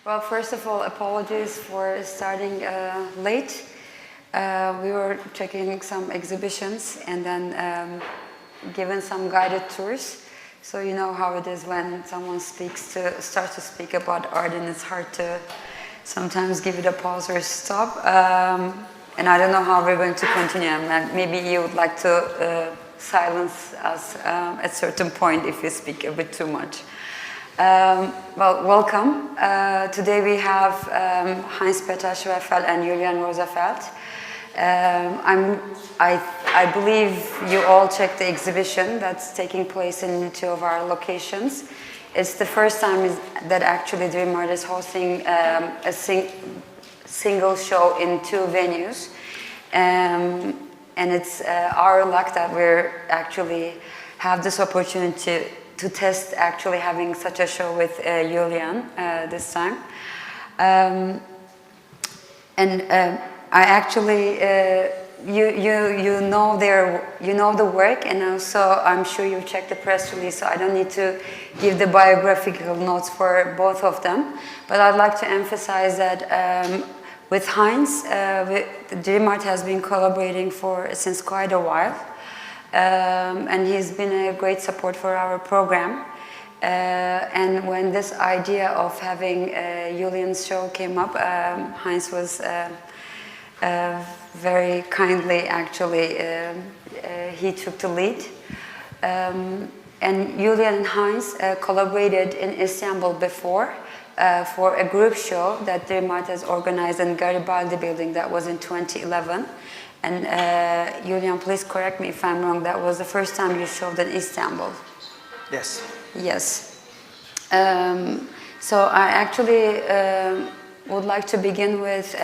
Well, first of all, apologies for starting late. We were checking some exhibitions and then given some guided tours. So you know how it is when someone starts to speak about art, and it's hard to sometimes give it a pause or stop. And I don't know how we're going to continue. Maybe you would like to silence us at a certain point if you speak a bit too much. Well, welcome. Today we have Heinz Peter Schwerfel and Julian Rosefeldt. I believe you all checked the exhibition that's taking place in two of our locations. It's the first time that actually Dirimart is hosting a single show in two venues. And it's our luck that we're actually have this opportunity to test actually having such a show with Julian this time. I actually, you know the work, and also I'm sure you've checked the press release, so I don't need to give the biographical notes for both of them. But I'd like to emphasize that with Heinz, Dirimart has been collaborating since quite a while. And he's been a great support for our program. And when this idea of having Julian's show came up, Heinz was very kindly, actually, he took the lead. And Julian and Heinz collaborated in Istanbul before for a group show that Dirimart has organized in Garibaldi building. That was in 2011. And Julian, please correct me if I'm wrong, that was the first time you showed in Istanbul. Yes. Yes. So I actually would like to begin with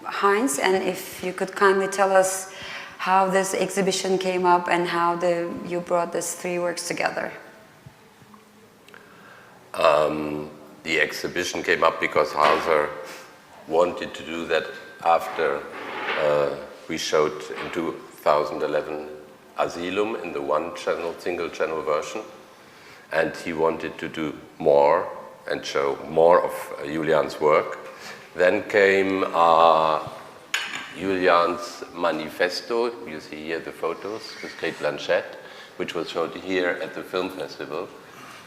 Heinz, and if you could kindly tell us how this exhibition came up and how you brought these three works together. The exhibition came up because Hauser wanted to do that after we showed in 2011 Asylum in the single channel version, and he wanted to do more and show more of Julian's work. Then came Julian's Manifesto. You see here the photos with Kate Blanchett, which was showed here at the film festival.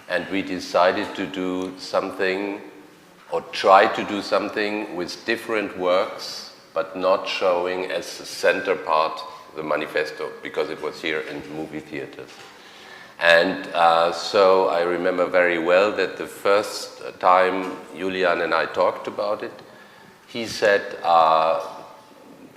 And we decided to do something, or try to do something with different works, but not showing as the center part the Manifesto, because it was here in movie theaters. And so I remember very well that the first time Julian and I talked about it, he said,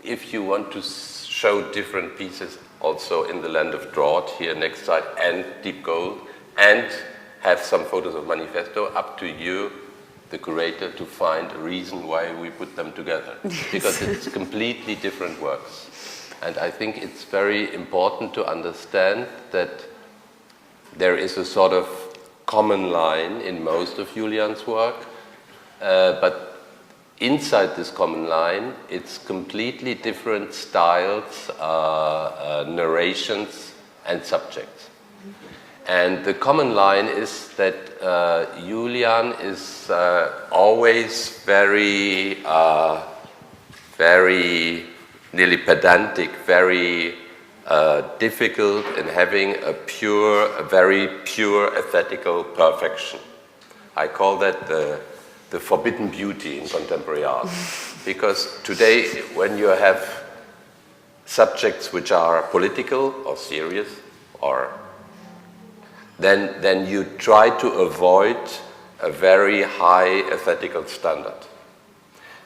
if you want to show different pieces also in the Land of Drought here next side and Deep Gold, and have some photos of Manifesto, up to you, the curator, to find a reason why we put them together. Because it's completely different works. And I think it's very important to understand that there is a sort of common line in most of Julian's work, but inside this common line, it's completely different styles, narrations, and subjects. And the common line is that Julian is always very nearly pedantic, very difficult in having a very pure aesthetical perfection. I call that the forbidden beauty in contemporary art. Because today, when you have subjects which are political or serious, or then you try to avoid a very high aesthetical standard.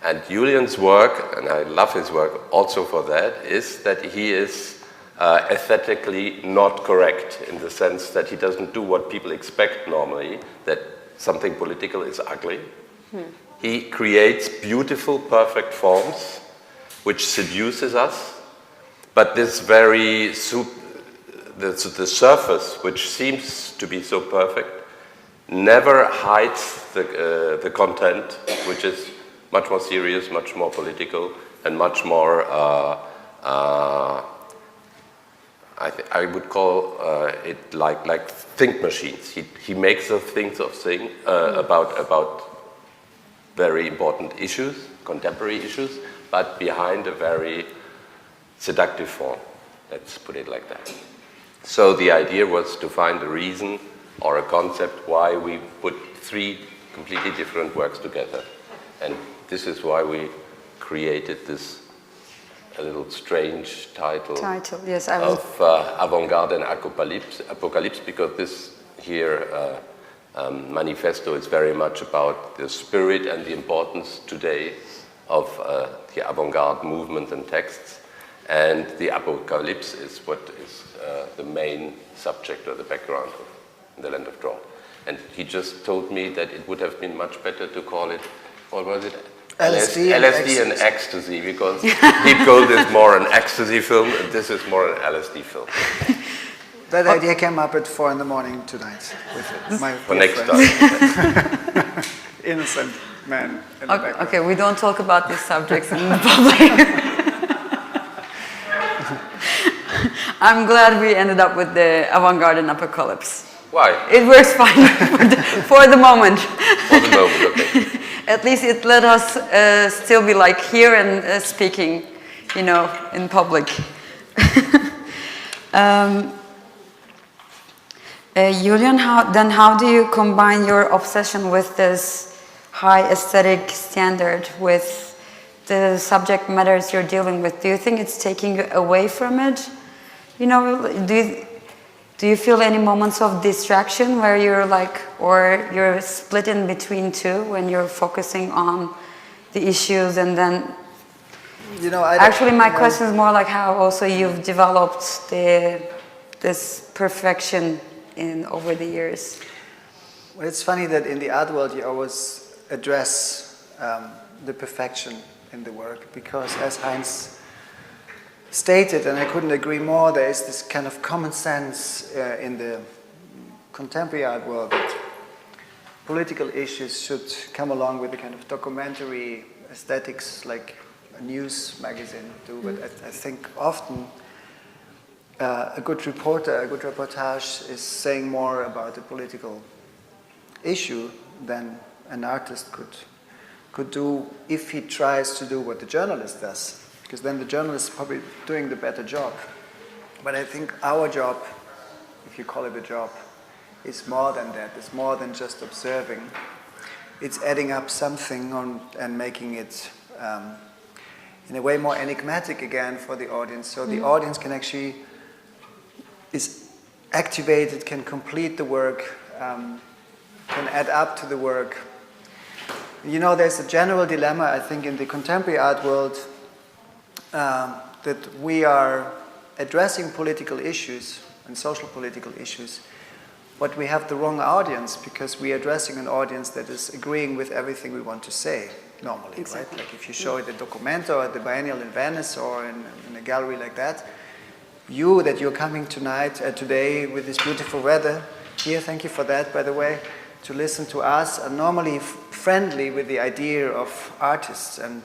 And Julian's work, and I love his work also for that, is that he is aesthetically not correct, in the sense that he doesn't do what people expect normally, that something political is ugly. He creates beautiful, perfect forms, which seduces us, but this very the surface, which seems to be so perfect, never hides the content, which is much more serious, much more political, and much more, I would call it like think machines. He makes us think of things about very important issues, contemporary issues, but behind a very seductive form. Let's put it like that. So the idea was to find a reason or a concept why we put three completely different works together. And this is why we created this a little strange title yes, of Avant-Garde and Apocalypse, because this here Manifesto is very much about the spirit and the importance today of the avant-garde movement and texts, and the Apocalypse is what is the main subject or the background of The Land of Drought. And he just told me that it would have been much better to call it, what was it? LSD and ecstasy, because Deep Gold is more an ecstasy film, and this is more an LSD film. That idea came up at 4 in the morning tonight with my for next time. Innocent man in the background. Okay, we don't talk about these subjects in the public. I'm glad we ended up with the Avant-Garde and Apocalypse. Why? It works fine for the moment. For the moment, okay. At least it let us still be like here and speaking, you know, in public. Julian, how do you combine your obsession with this high aesthetic standard with the subject matters you're dealing with? Do you think it's taking you away from it? You know, do you feel any moments of distraction where you're like, or you're split in between two when you're focusing on the issues and then? You know, actually, my question is more like how also you've developed this perfection over the years. Well, it's funny that in the art world you always address the perfection in the work, because as Heinz stated, and I couldn't agree more, there is this kind of common sense in the contemporary art world that political issues should come along with a kind of documentary aesthetics like a news magazine do, but I think often a good reporter, a good reportage is saying more about a political issue than an artist could do if he tries to do what the journalist does, because then the journalist is probably doing the better job. But I think our job, if you call it a job, is more than that. It's more than just observing. It's adding up something and making it in a way more enigmatic again for the audience, so the audience can actually is activated, can complete the work, can add up to the work. You know, there's a general dilemma, I think, in the contemporary art world that we are addressing political issues and social political issues, but we have the wrong audience because we are addressing an audience that is agreeing with everything we want to say normally, exactly. Right? Like if you show it at Documento or at the Biennial in Venice or in a gallery like that, you're coming today with this beautiful weather here, thank you for that, by the way, to listen to us, are normally friendly with the idea of artists and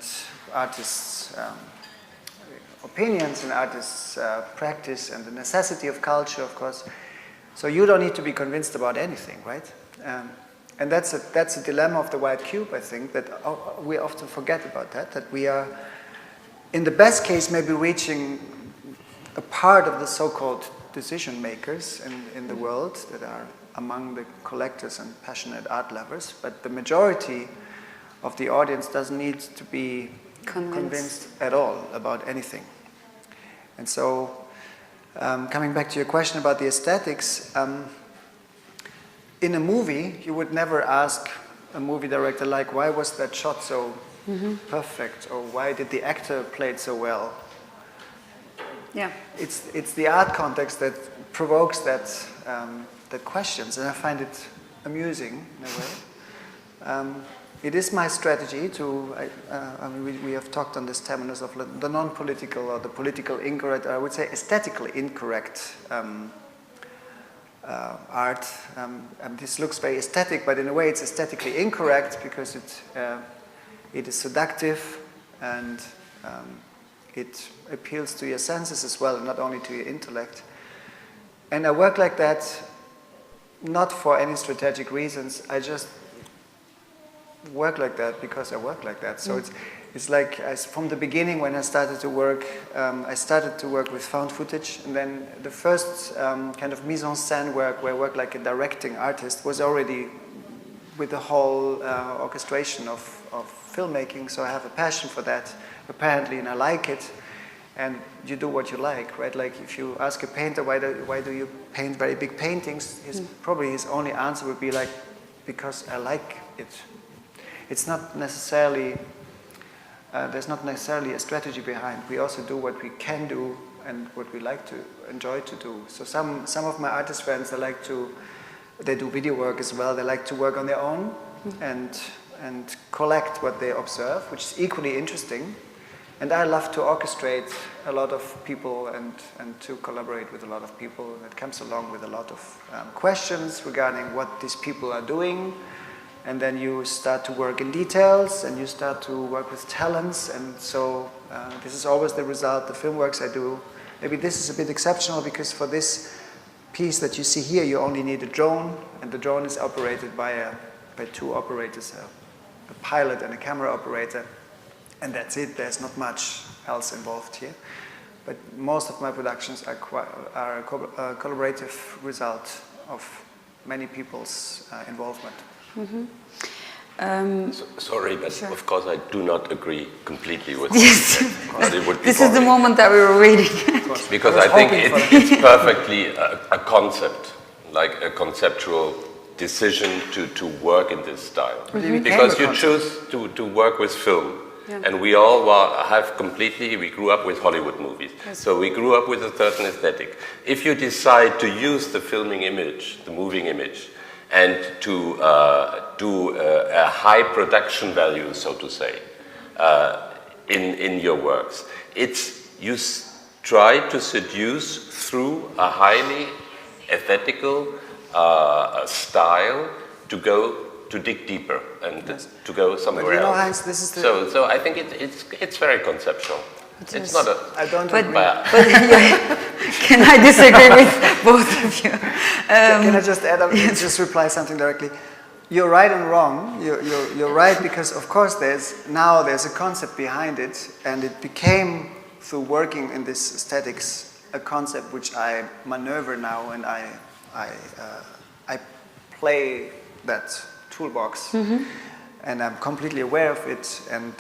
artists' opinions and artists' practice and the necessity of culture, of course. So you don't need to be convinced about anything, right? And that's a dilemma of the white cube, I think, that we often forget about that we are, in the best case, maybe reaching a part of the so-called decision makers in the world that are among the collectors and passionate art lovers, but the majority of the audience doesn't need to be convinced at all about anything. And so, coming back to your question about the aesthetics, in a movie, you would never ask a movie director, like, why was that shot so perfect, or why did the actor play it so well? Yeah, it's the art context that provokes that questions, and I find it amusing in a way. It is my strategy to. We have talked on this terminus of the non-political or the political incorrect, or I would say aesthetically incorrect art. This looks very aesthetic, but in a way it's aesthetically incorrect because it is seductive and it appeals to your senses as well, and not only to your intellect. And I work like that not for any strategic reasons. I just work like that because I work like that. So it's like from the beginning when I started to work with found footage, and then the first kind of mise en scène work where I worked like a directing artist was already with the whole orchestration of filmmaking. So I have a passion for that apparently, and I like it. And you do what you like, right? Like if you ask a painter why do you paint very big paintings, probably his only answer would be like, because I like it. It's not necessarily, there's not necessarily a strategy behind. We also do what we can do and what we like to enjoy to do. So some of my artist friends, they do video work as well. They like to work on their own and collect what they observe, which is equally interesting. And I love to orchestrate a lot of people and to collaborate with a lot of people. That comes along with a lot of questions regarding what these people are doing. And then you start to work in details and you start to work with talents. And so this is always the result, the film works I do. Maybe this is a bit exceptional because for this piece that you see here, you only need a drone. And the drone is operated by two operators, a pilot and a camera operator. And that's it. There's not much else involved here. But most of my productions are a collaborative result of many people's involvement. Sorry, but sure. Of course I do not agree completely with Yes. that. It would be This is the boring. moment that we were waiting. Because I think it's perfectly a concept, like a conceptual decision to work in this style. Because you choose to work with film. Yeah. And we all we grew up with Hollywood movies. Yes. So we grew up with a certain aesthetic. If you decide to use the filming image, the moving image, and to do a high production value, so to say, in your works, you try to seduce through a highly aesthetical style to dig deeper and to go somewhere else. Heinz, this is the so I think it's very conceptual. It's not a. I don't but, agree. but can I disagree with both of you? Can I just add up, just reply something directly? You're right and wrong. You're right because of course there's a concept behind it, and it became through working in this aesthetics a concept which I maneuver now, and I play that toolbox, and I'm completely aware of it, and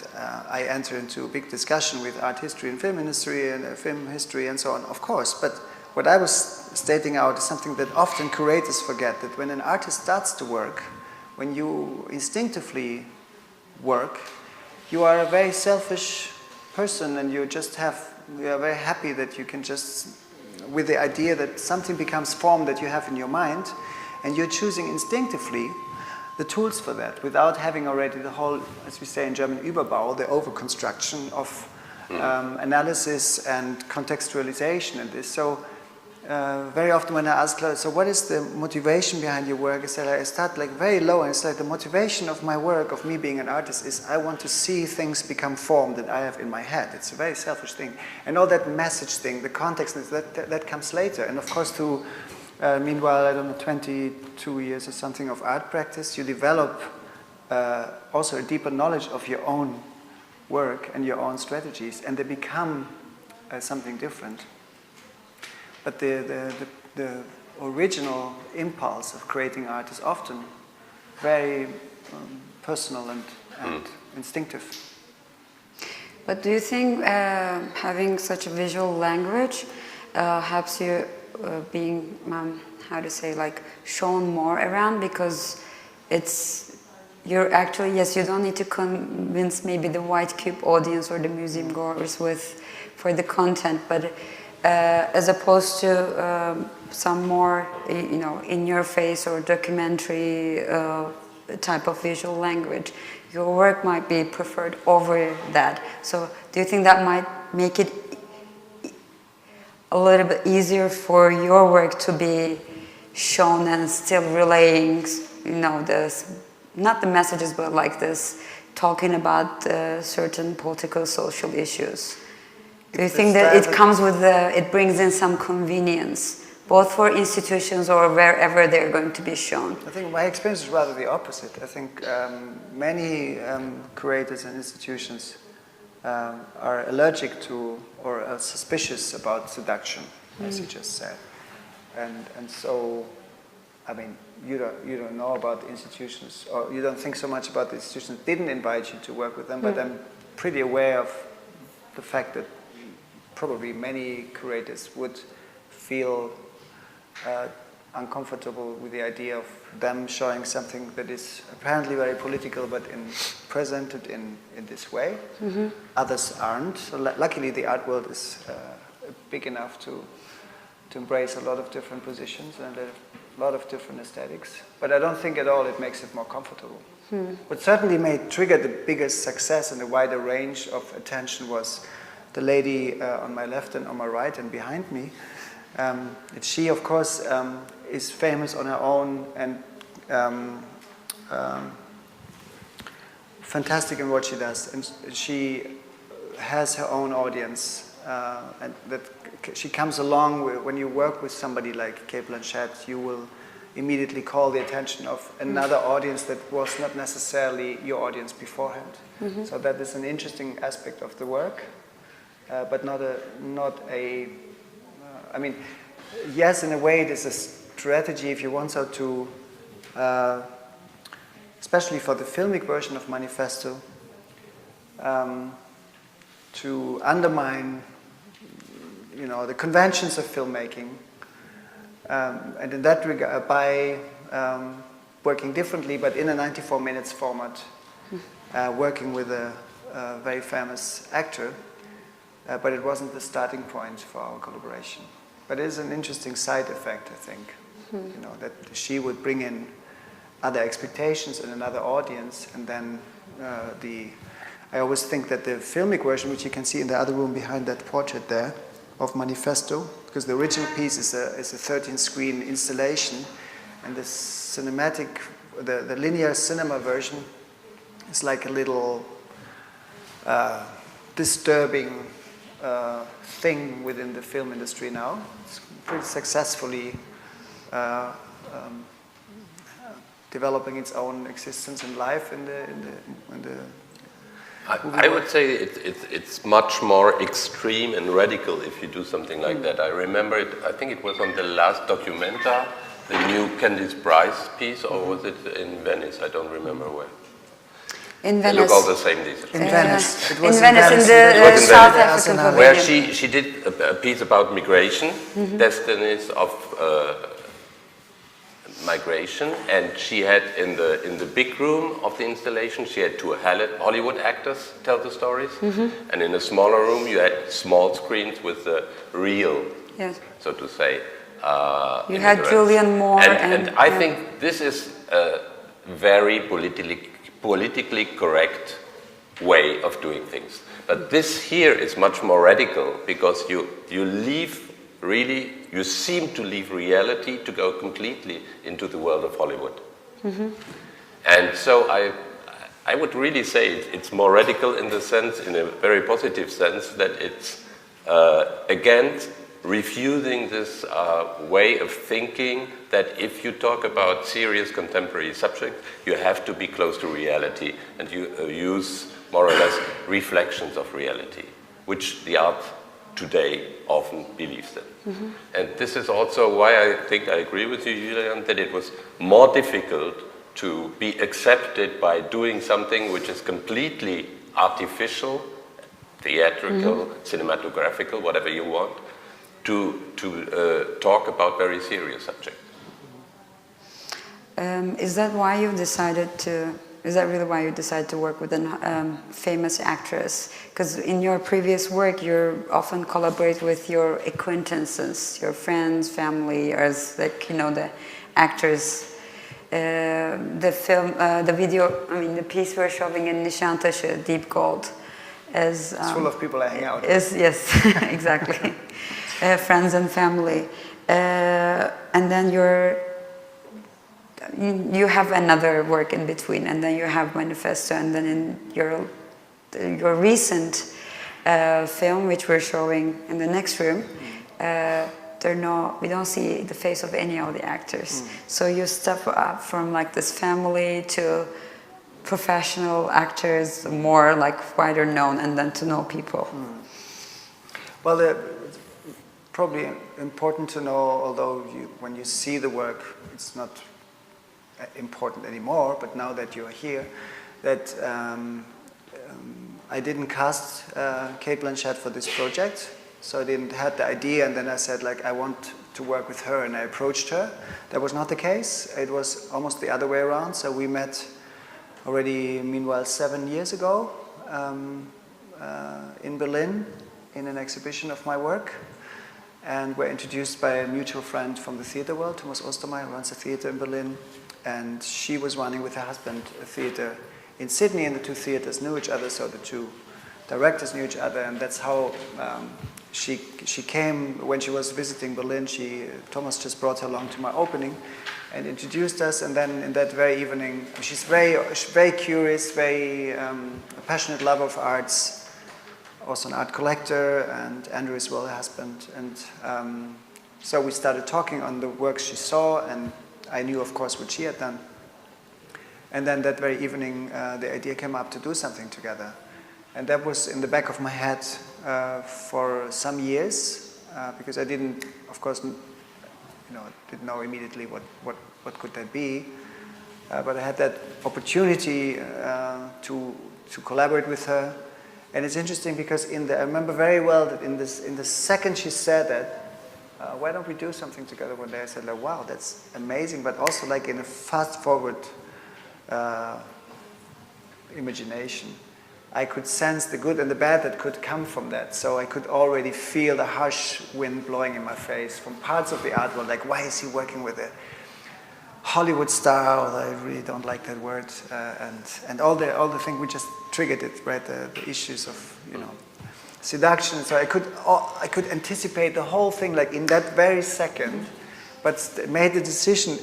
I enter into a big discussion with art history and film industry and film history and so on, of course. But what I was stating out is something that often curators forget, that when an artist starts to work, when you instinctively work, you are a very selfish person, and you are very happy that you can just, with the idea that something becomes form that you have in your mind, and you're choosing instinctively the tools for that without having already the whole, as we say in German, Überbau, the overconstruction of analysis and contextualization in this. So very often when I ask, so what is the motivation behind your work? I start like very low, and it's like the motivation of my work, of me being an artist, is I want to see things become form that I have in my head. It's a very selfish thing. And all that message thing, the context, that comes later. And of course meanwhile, I don't know, 22 years or something of art practice, you develop also a deeper knowledge of your own work and your own strategies, and they become something different. But the original impulse of creating art is often very personal and instinctive. But do you think having such a visual language helps you being, how to say, like shown more around, because you're actually, yes, you don't need to convince maybe the white cube audience or the museum goers for the content, but as opposed to some more, in your face or documentary type of visual language, your work might be preferred over that. So do you think that might make it a little bit easier for your work to be shown and still relaying, this, not the messages, but like this, talking about certain political, social issues? Do you think that it comes with it brings in some convenience both for institutions or wherever they're going to be shown? I think my experience is rather the opposite. I think many curators and institutions are allergic to or are suspicious about seduction, as you just said, and so, I mean, you don't know about the institutions, or you don't think so much about the institutions that didn't invite you to work with them, but I'm pretty aware of the fact that probably many curators would feel uncomfortable with the idea of them showing something that is apparently very political, but presented in this way. Others aren't. So luckily, the art world is big enough to embrace a lot of different positions and a lot of different aesthetics. But I don't think at all it makes it more comfortable. What certainly may trigger the biggest success and a wider range of attention was the lady on my left and on my right and behind me. She, of course, is famous on her own and fantastic in what she does. And she has her own audience. And that she comes along when you work with somebody like Cate Blanchett, you will immediately call the attention of another audience that was not necessarily your audience beforehand. So that is an interesting aspect of the work, but not a I mean, yes, in a way it is a strategy, if you want so, to, especially for the filmic version of Manifesto, to undermine, the conventions of filmmaking, and in that regard, by working differently, but in a 94 minutes format, working with a very famous actor, but it wasn't the starting point for our collaboration. But it is an interesting side effect, I think, that she would bring in other expectations and another audience, and then I always think that the filmic version, which you can see in the other room behind that portrait there, of Manifesto, because the original piece is a 13-screen installation, and the cinematic, the linear cinema version is like a little disturbing thing within the film industry now. It's pretty successfully developing its own existence and life in the I would say it's much more extreme and radical if you do something like that. I remember it, I think it was on the last Documenta, the new Candice Price piece, or was it in Venice? I don't remember where. In They Venice. look all the same, these. in Venice. In Venice, in the South African pavilion. Where she did a piece about migration, destinies of migration, and she had in the big room of the installation, she had two Hollywood actors tell the stories, and in a smaller room you had small screens with the real, so to say. You had Julian Moore and I think this is a very politically correct way of doing things. But this here is much more radical, because you seem to leave reality to go completely into the world of Hollywood. And so I would really say it's more radical in the sense, in a very positive sense, that it's against refusing this way of thinking that if you talk about serious contemporary subjects, you have to be close to reality, and you use more or less reflections of reality, which the art today often believes in. And this is also why I think I agree with you, Julian, that it was more difficult to be accepted by doing something which is completely artificial, theatrical, cinematographical, whatever you want, to talk about very serious subjects. Is that why you decided to? Is that really why you decided to work with a famous actress? Because in your previous work, you often collaborate with your acquaintances, your friends, family, as the actors. The film, the video, the piece we're showing in Nişantaşı, Deep Gold, is it's full of people I hang out with. Yes, exactly. Friends and family, and then you have another work in between, and then you have Manifesto, and then in your recent film, which we're showing in the next room, we don't see the face of any of the actors. So you step up from like this family to professional actors, more like wider known, and then to know people. Well, it's probably important to know, although when you see the work, it's not important anymore, but now that you're here, that I didn't cast Cate Blanchett for this project, so I didn't have the idea, and then I said, like, I want to work with her, and I approached her. That was not the case. It was almost the other way around, so we met already, meanwhile, 7 years ago in Berlin in an exhibition of my work, and were introduced by a mutual friend from the theater world, Thomas Ostermeier, who runs a theater in Berlin, and she was running with her husband a theater in Sydney, and the two theaters knew each other, so the two directors knew each other, and that's how she came. When she was visiting Berlin, Thomas just brought her along to my opening and introduced us, and then in that very evening, she's very curious, very a passionate lover of arts, also an art collector, and Andrew as well, her husband, and so we started talking on the works she saw, and I knew, of course, what she had done. And then that very evening, the idea came up to do something together. And that was in the back of my head for some years, because I didn't, of course, didn't know immediately what could that be. But I had that opportunity to collaborate with her. And it's interesting because I remember very well that in the second she said that, why don't we do something together one day? I said, like, wow, that's amazing, but also like in a fast-forward imagination. I could sense the good and the bad that could come from that. So I could already feel the harsh wind blowing in my face from parts of the art world, like, why is he working with a Hollywood star? Although I really don't like that word. And all the things, we just triggered it, right? The issues of, seduction. So I could anticipate the whole thing, like in that very second, but made the decision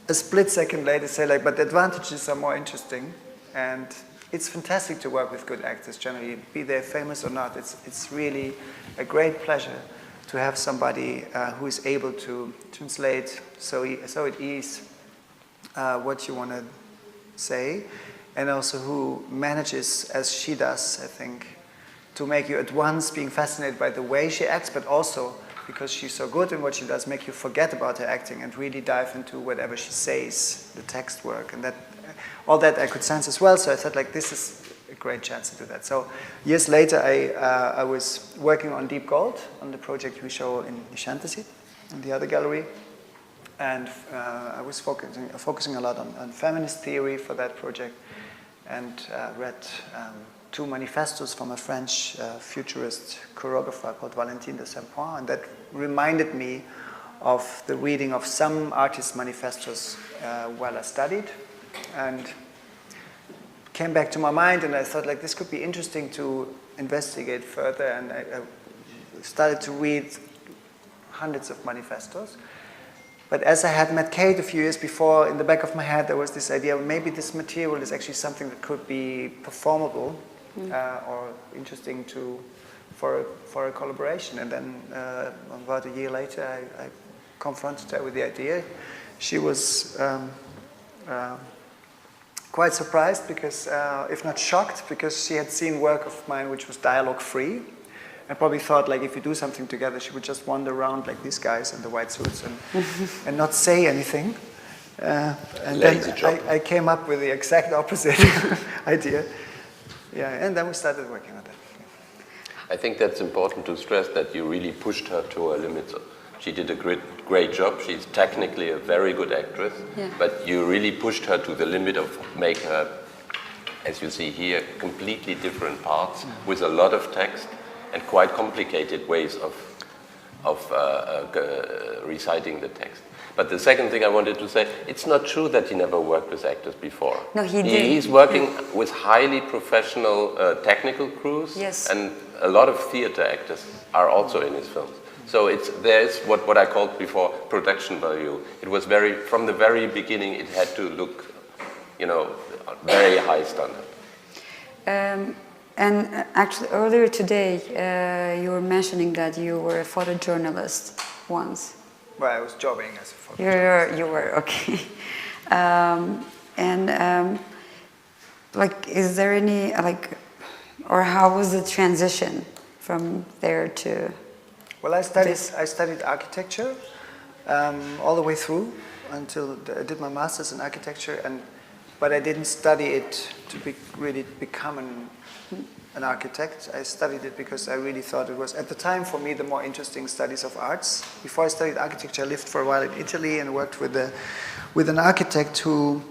a split second later, say, like, but the advantages are more interesting, and it's fantastic to work with good actors generally, be they famous or not. It's really a great pleasure to have somebody who is able to translate so at ease what you want to say, and also who manages, as she does, I think, to make you at once being fascinated by the way she acts, but also because she's so good in what she does, make you forget about her acting and really dive into whatever she says, the text work, and all that I could sense as well. So I thought, like, this is a great chance to do that. So years later, I was working on Deep Gold, on the project we show in Nişantaşı, in the other gallery, and I was focusing a lot on feminist theory for that project, and read 2 manifestos from a French futurist choreographer called Valentine de Saint-Point, and that reminded me of the reading of some artists' manifestos while I studied, and came back to my mind, and I thought, like, this could be interesting to investigate further, and I started to read hundreds of manifestos. But as I had met Cate a few years before, in the back of my head there was this idea, maybe this material is actually something that could be performable or interesting for a collaboration. And then about a year later, I confronted her with the idea. She was quite surprised, because, if not shocked, because she had seen work of mine which was dialogue-free, and probably thought, like, if we do something together, she would just wander around like these guys in the white suits and not say anything. And then I came up with the exact opposite idea. Yeah, and then we started working on that. I think that's important to stress, that you really pushed her to her limits. She did a great job. She's technically a very good actress, but you really pushed her to the limit of make her, as you see here, completely different parts with a lot of text and quite complicated ways of reciting the text. But the second thing I wanted to say, it's not true that he never worked with actors before. No, he did. He's working with highly professional technical crews, and a lot of theater actors are also in his films. So there's what I called before production value. It was from the very beginning, it had to look, very high standard. And actually earlier today, you were mentioning that you were a photojournalist. once? Well, I was jobbing as a photographer. You were, okay. Like, is there any, like, or how was the transition from there to Well, I this? studied architecture all the way through until I did my master's in architecture, but I didn't study it to really become an architect. I studied it because I really thought it was, at the time for me, the more interesting studies of arts. Before I studied architecture, I lived for a while in Italy and worked with an architect who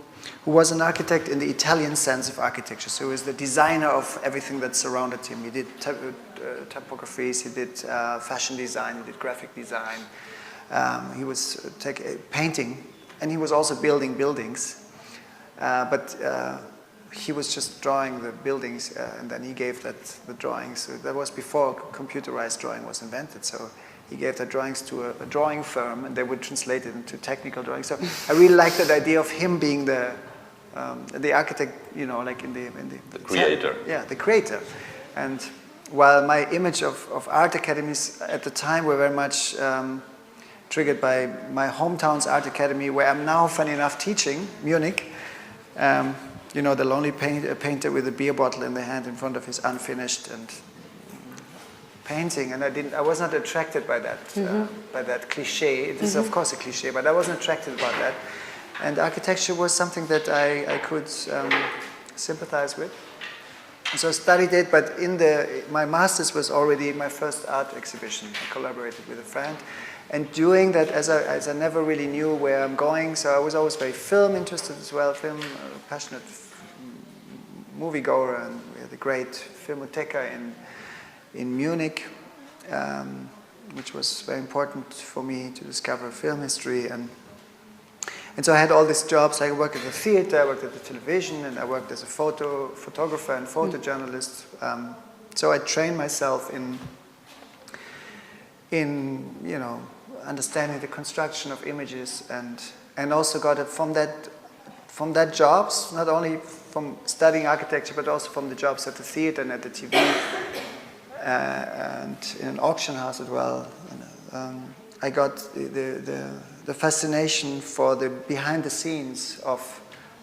was an architect in the Italian sense of architecture. So he was the designer of everything that surrounded him. He did typographies, he did fashion design, he did graphic design. He was painting, and he was also building buildings. But he was just drawing the buildings, and then he gave the drawings. So that was before computerized drawing was invented. So he gave the drawings to a drawing firm, and they would translate it into technical drawings. So I really liked that idea of him being the architect, you know, like in the creator. Yeah, the creator. And while my image of art academies at the time were very much triggered by my hometown's art academy, where I'm now, funny enough, teaching, Munich. You know, the lonely painter with a beer bottle in the hand in front of his unfinished and painting, and I was not attracted by that cliche. It is of course a cliche, but I wasn't attracted about that. And architecture was something that I could sympathize with. And so I studied it, but my master's was already my first art exhibition. I collaborated with a friend. And doing that, as I never really knew where I'm going, so I was always very film interested as well, passionate moviegoer, and we had a great filmoteca in Munich, which was very important for me to discover film history. And so I had all these jobs. I worked at the theater, I worked at the television, and I worked as a photographer and photojournalist. So I trained myself in you know, understanding the construction of images, and also got it from that jobs, not only from studying architecture, but also from the jobs at the theater and at the TV, and in an auction house as well. I got the fascination for the behind the scenes of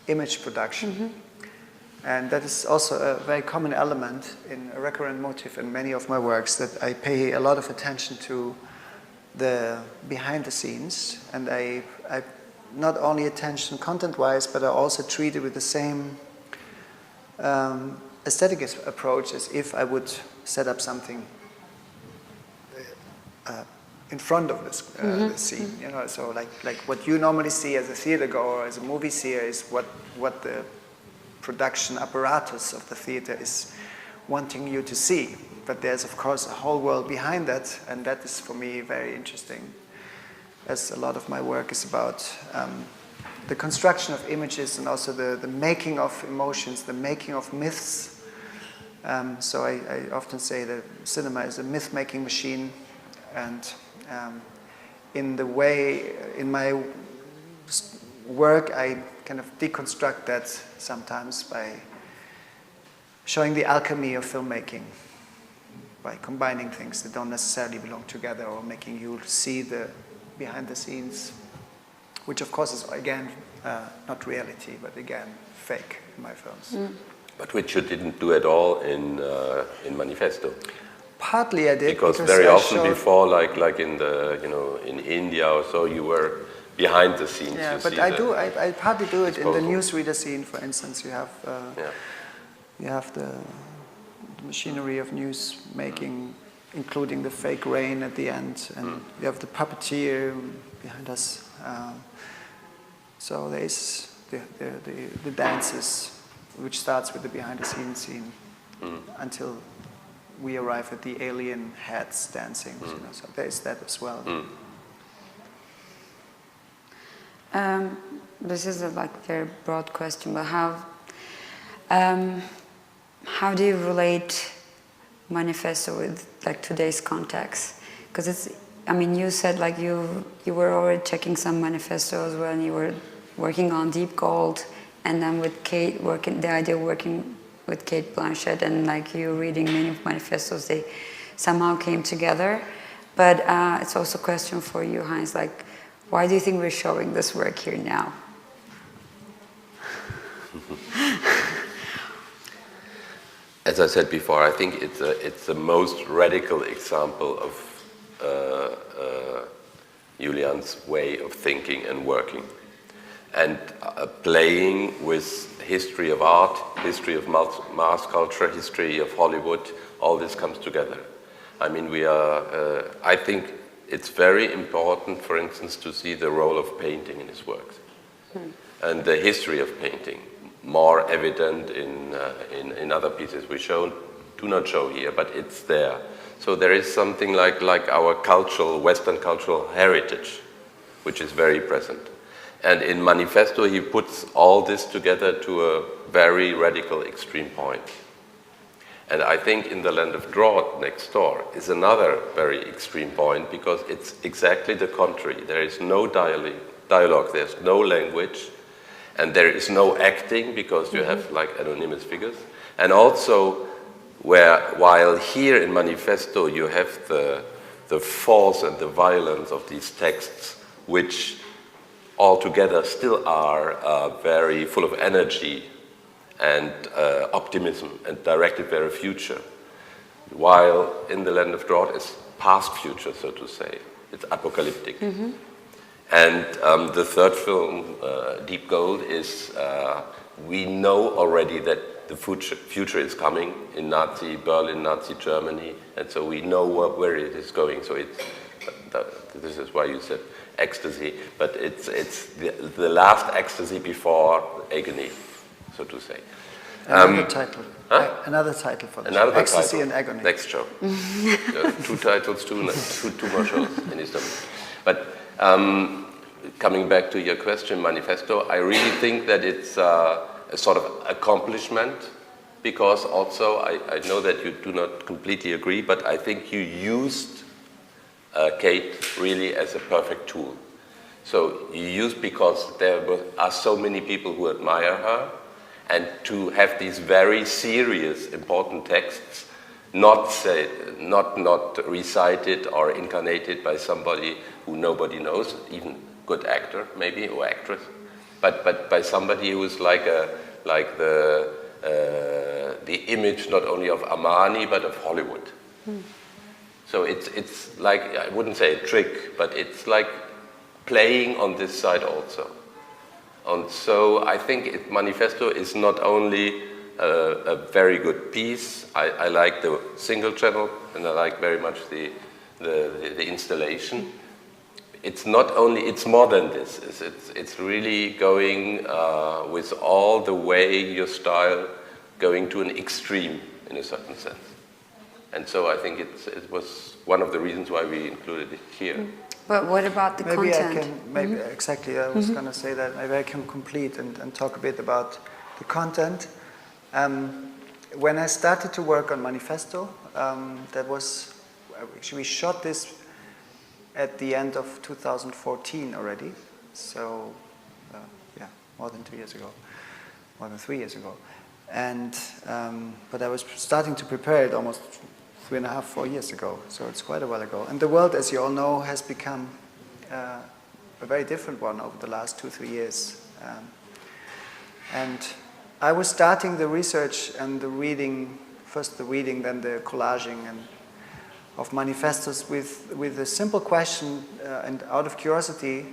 image production. And that is also a very common element in a recurrent motif in many of my works, that I pay a lot of attention to the behind the scenes, and I not only attention content-wise, but I also treat it with the same aesthetic approach as if I would set up something in front of this the scene. You know, so like what you normally see as a theater goer, as a movie seer, is what the production apparatus of the theater is wanting you to see. But there's, of course, a whole world behind that, and that is, for me, very interesting, as a lot of my work is about the construction of images and also the making of emotions, the making of myths. So I often say that cinema is a myth-making machine, and in my work, I kind of deconstruct that sometimes by showing the alchemy of filmmaking, by combining things that don't necessarily belong together, or making you see the behind the scenes, which of course is, again, not reality, but again, fake in my films. But which you didn't do at all in Manifesto. Partly I did, because very often before, like in the, you know, in India or so, you were behind the scenes. Yeah, but I partly do it in the newsreader scene, for instance. You have the machinery of news making, including the fake rain at the end, and you have the puppeteer behind us. So there is the dances, which starts with the behind the scenes scene until we arrive at the alien heads dancing. You know, so there is that as well. This is a very broad question, but how do you relate Manifesto with today's context? Because it's, I mean, you said you were already checking some manifestos when you were working on Deep Gold, and then with Kate the idea of working with Kate Blanchett, and you reading many manifestos, they somehow came together. But it's also a question for you, Heinz, like, why do you think we're showing this work here now? As I said before, I think it's the most radical example of Julian's way of thinking and working. And playing with history of art, history of mass culture, history of Hollywood, all this comes together. I mean, I think it's very important, for instance, to see the role of painting in his works. And the history of painting, more evident in other pieces we do not show here, but it's there. So there is something like our cultural, Western cultural heritage, which is very present. And in Manifesto, he puts all this together to a very radical, extreme point. And I think in The Land of Drought, next door, is another very extreme point, because it's exactly the contrary. There is no dialogue, there's no language, and there is no acting, because you have like anonymous figures. And also, while here in Manifesto you have the force and the violence of these texts, which altogether still are very full of energy and optimism and directed very future, while in The Land of Drought is past future, so to say. It's apocalyptic. And the third film, Deep Gold, is we know already that the future is coming in Nazi Berlin, Nazi Germany, and so we know where it is going. So this is why you said ecstasy, but it's the last ecstasy before agony, so to say. Another title. Huh? Another title for this. Another Ecstasy title. and Agony. Next show. 2 titles, two more shows in Istanbul. But coming back to your question, Manifesto, I really think that it's a sort of accomplishment, because also I know that you do not completely agree, but I think you used Kate really as a perfect tool. So you used, because there are so many people who admire her, and to have these very serious, important texts not recited or incarnated by somebody who nobody knows, even good actor maybe or actress, but by somebody who is like the image not only of Armani but of Hollywood. So it's like, I wouldn't say a trick, but it's like playing on this side also. And so I think Manifesto is not only a very good piece. I like the single channel, and I like very much the installation. It's not only, it's more than this. It's really going with all the way your style going to an extreme in a certain sense. And so I think it was one of the reasons why we included it here. But what about the content? Exactly, I was going to say that. Maybe I can complete and talk a bit about the content. When I started to work on Manifesto, we shot this at the end of 2014 already. So, more than 2 years ago, more than 3 years ago. And, but I was starting to prepare it almost 3.5, 4 years ago, so it's quite a while ago. And the world, as you all know, has become a very different one over the last 2-3 years. And I was starting the research and the reading, first the reading, then the collaging and of manifestos with a simple question, and out of curiosity,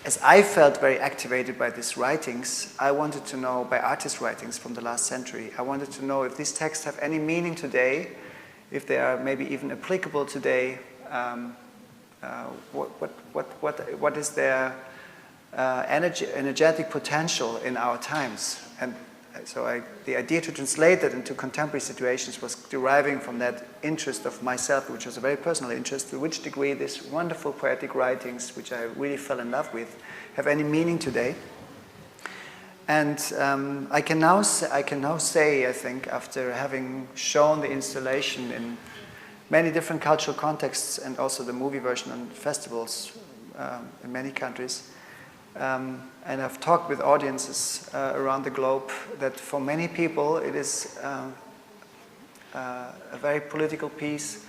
as I felt very activated by these writings, I wanted to know, by artist writings from the last century, I wanted to know if these texts have any meaning today, if they are maybe even applicable today, what is their energetic potential in our times. And so the idea to translate that into contemporary situations was deriving from that interest of myself, which was a very personal interest, to which degree these wonderful poetic writings, which I really fell in love with, have any meaning today. And I can now say, I think, after having shown the installation in many different cultural contexts and also the movie version on festivals in many countries, and I've talked with audiences around the globe, that for many people it is a very political piece,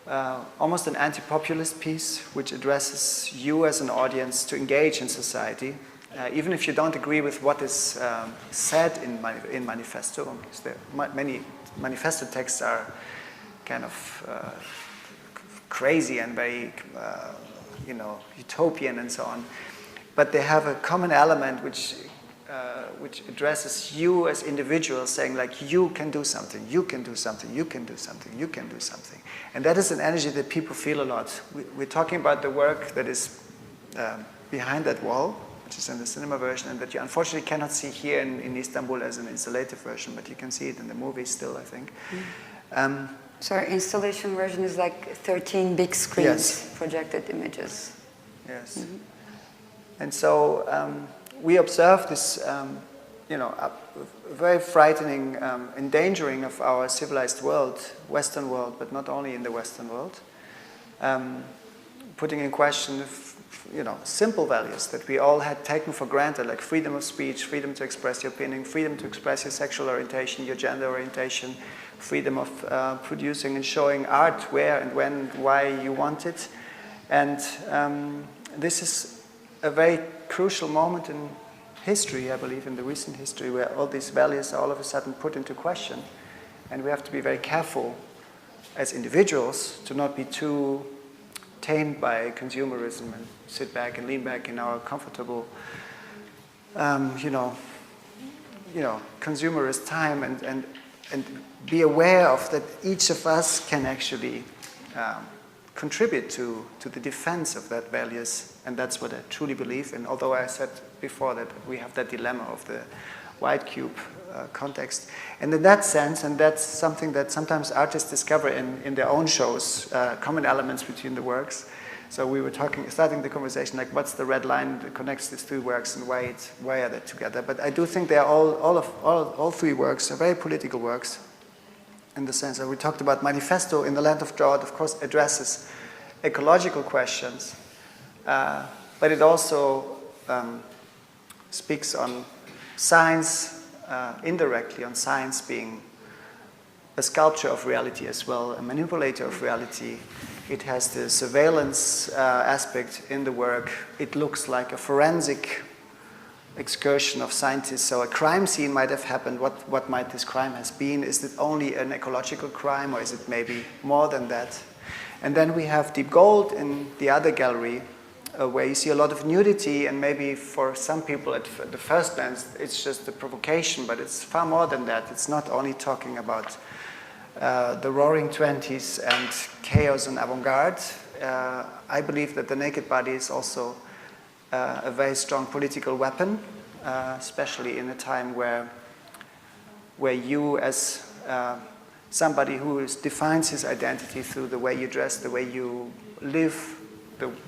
almost an anti-populist piece, which addresses you as an audience to engage in society, even if you don't agree with what is said in Manifesto. Because many Manifesto texts are kind of crazy and very, utopian and so on. But they have a common element which addresses you as individuals, saying like, you can do something, you can do something, you can do something, you can do something. And that is an energy that people feel a lot. We're talking about the work that is behind that wall, which is in the cinema version, and that you unfortunately cannot see here in Istanbul as an installative version, but you can see it in the movie still, I think. So our installation version is like 13 big screens, Yes. projected images. Yes. Mm-hmm. And so we observe this, very frightening endangering of our civilized world, Western world, but not only in the Western world, putting in question, simple values that we all had taken for granted, like freedom of speech, freedom to express your opinion, freedom to express your sexual orientation, your gender orientation, freedom of producing and showing art where and when, why you want it. And this is a very crucial moment in history, I believe, in the recent history, where all these values are all of a sudden put into question. And we have to be very careful as individuals to not be too tamed by consumerism and sit back and lean back in our comfortable, consumerist time and be aware of that each of us can actually contribute to the defense of that values, and that's what I truly believe in. Although I said before that we have that dilemma of the white cube context, and in that sense, and that's something that sometimes artists discover in their own shows, common elements between the works. So we were starting the conversation like, what's the red line that connects these two works, and why are they together? But I do think they are all three works are very political works. In the sense that we talked about Manifesto in the Land of Drought, of course, addresses ecological questions, but it also speaks on science, indirectly on science being a sculpture of reality as well, a manipulator of reality. It has the surveillance aspect in the work. It looks like a forensic excursion of scientists. So a crime scene might have happened. What might this crime has been? Is it only an ecological crime, or is it maybe more than that? And then we have Deep Gold in the other gallery, where you see a lot of nudity, and maybe for some people at the first glance it's just a provocation, but it's far more than that. It's not only talking about the roaring 20s and chaos and avant-garde. I believe that the naked body is also a very strong political weapon, especially in a time where you, as somebody who defines his identity through the way you dress, the way you live,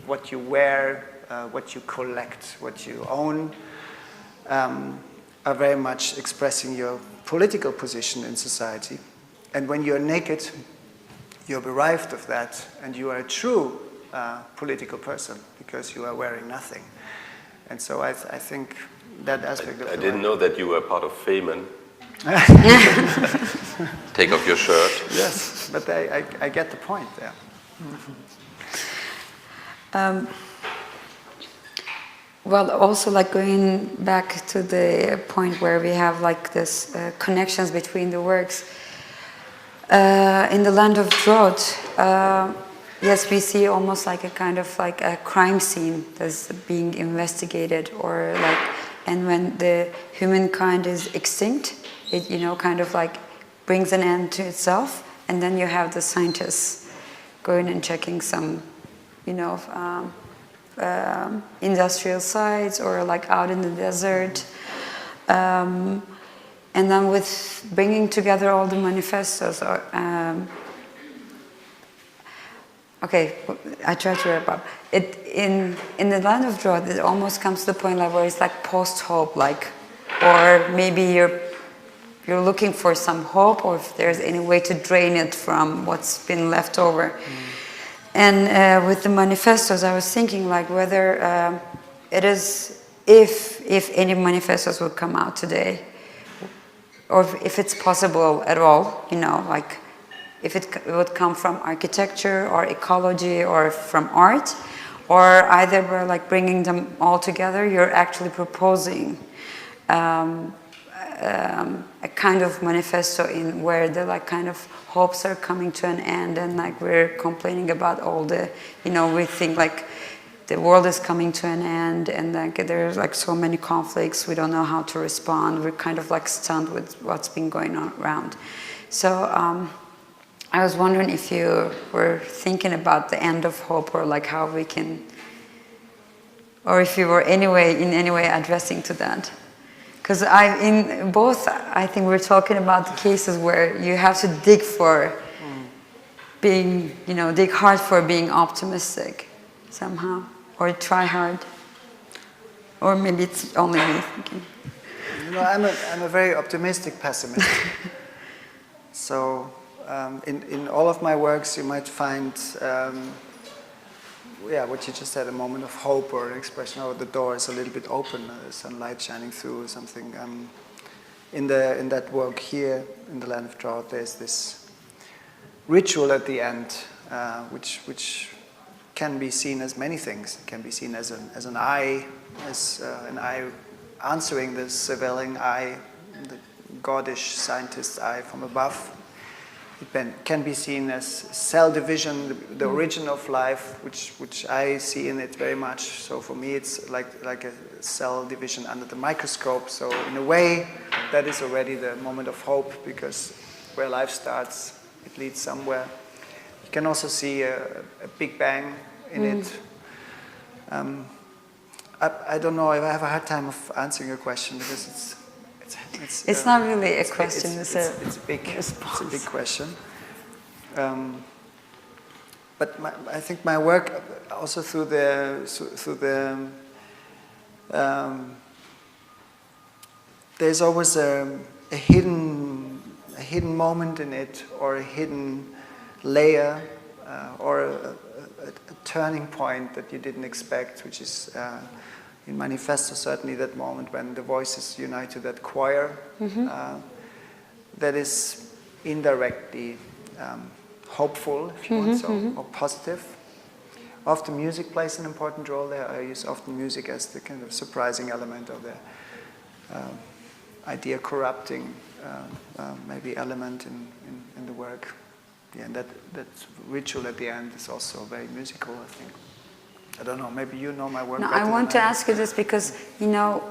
what you wear, what you collect, what you own, are very much expressing your political position in society. And when you're naked, you're bereft of that, and you are a true political person because you are wearing nothing. And so I think that aspect of I didn't know that you were part of Feynman. Take off your shirt. Yes, but I get the point there. Well, also like going back to the point where we have like this connections between the works. In the Land of Drought, yes, we see almost like a kind of like a crime scene that's being investigated, or like, and when the humankind is extinct, it kind of like brings an end to itself, and then you have the scientists going and checking some, industrial sites or like out in the desert. And then with bringing together all the manifestos, okay, I try to wrap up. In the Land of Drought, it almost comes to the point like where it's like post-hope, like, or maybe you're looking for some hope, or if there's any way to drain it from what's been left over. And with the manifestos, I was thinking like whether it is, if any manifestos would come out today, or if it's possible at all, like if it would come from architecture or ecology or from art, or either we're like bringing them all together, you're actually proposing a kind of manifesto in where the like kind of hopes are coming to an end, and like we're complaining about all the, you know, we think like the world is coming to an end, and like there's like so many conflicts, we don't know how to respond, we're kind of like stunned with what's been going on around. So I was wondering if you were thinking about the end of hope, or like how we can, or if you were in any way addressing to that. Because in both, I think we're talking about the cases where you have to dig for being, you know, dig hard for being optimistic somehow, or try hard. Or maybe it's only me thinking. You know, I'm a very optimistic pessimist. So in all of my works, you might find, what you just said, a moment of hope, or an expression, oh, the door is a little bit open, sunlight shining through, or something. In that work here, in the Land of Drought, there's this ritual at the end, which can be seen as many things. It can be seen as an eye, an eye answering the surveilling eye, the godish scientist's eye from above. It can be seen as cell division, the origin of life, which I see in it very much. So for me, it's like a cell division under the microscope. So in a way, that is already the moment of hope, because where life starts, it leads somewhere. You can also see a Big Bang in it. I don't know if I have a hard time of answering your question, because it's not really a question. It's a big question. But I think my work also through the there's always a hidden moment in it, or a hidden layer, or a turning point that you didn't expect, which is in Manifesto certainly that moment when the voices unite to that choir. That is indirectly hopeful, if you want, or positive. Often music plays an important role there. I use often music as the kind of surprising element of the idea corrupting maybe element in the work. Yeah, and that ritual at the end is also very musical, I think. I don't know, maybe you know my work better. I want to ask you this because, you know,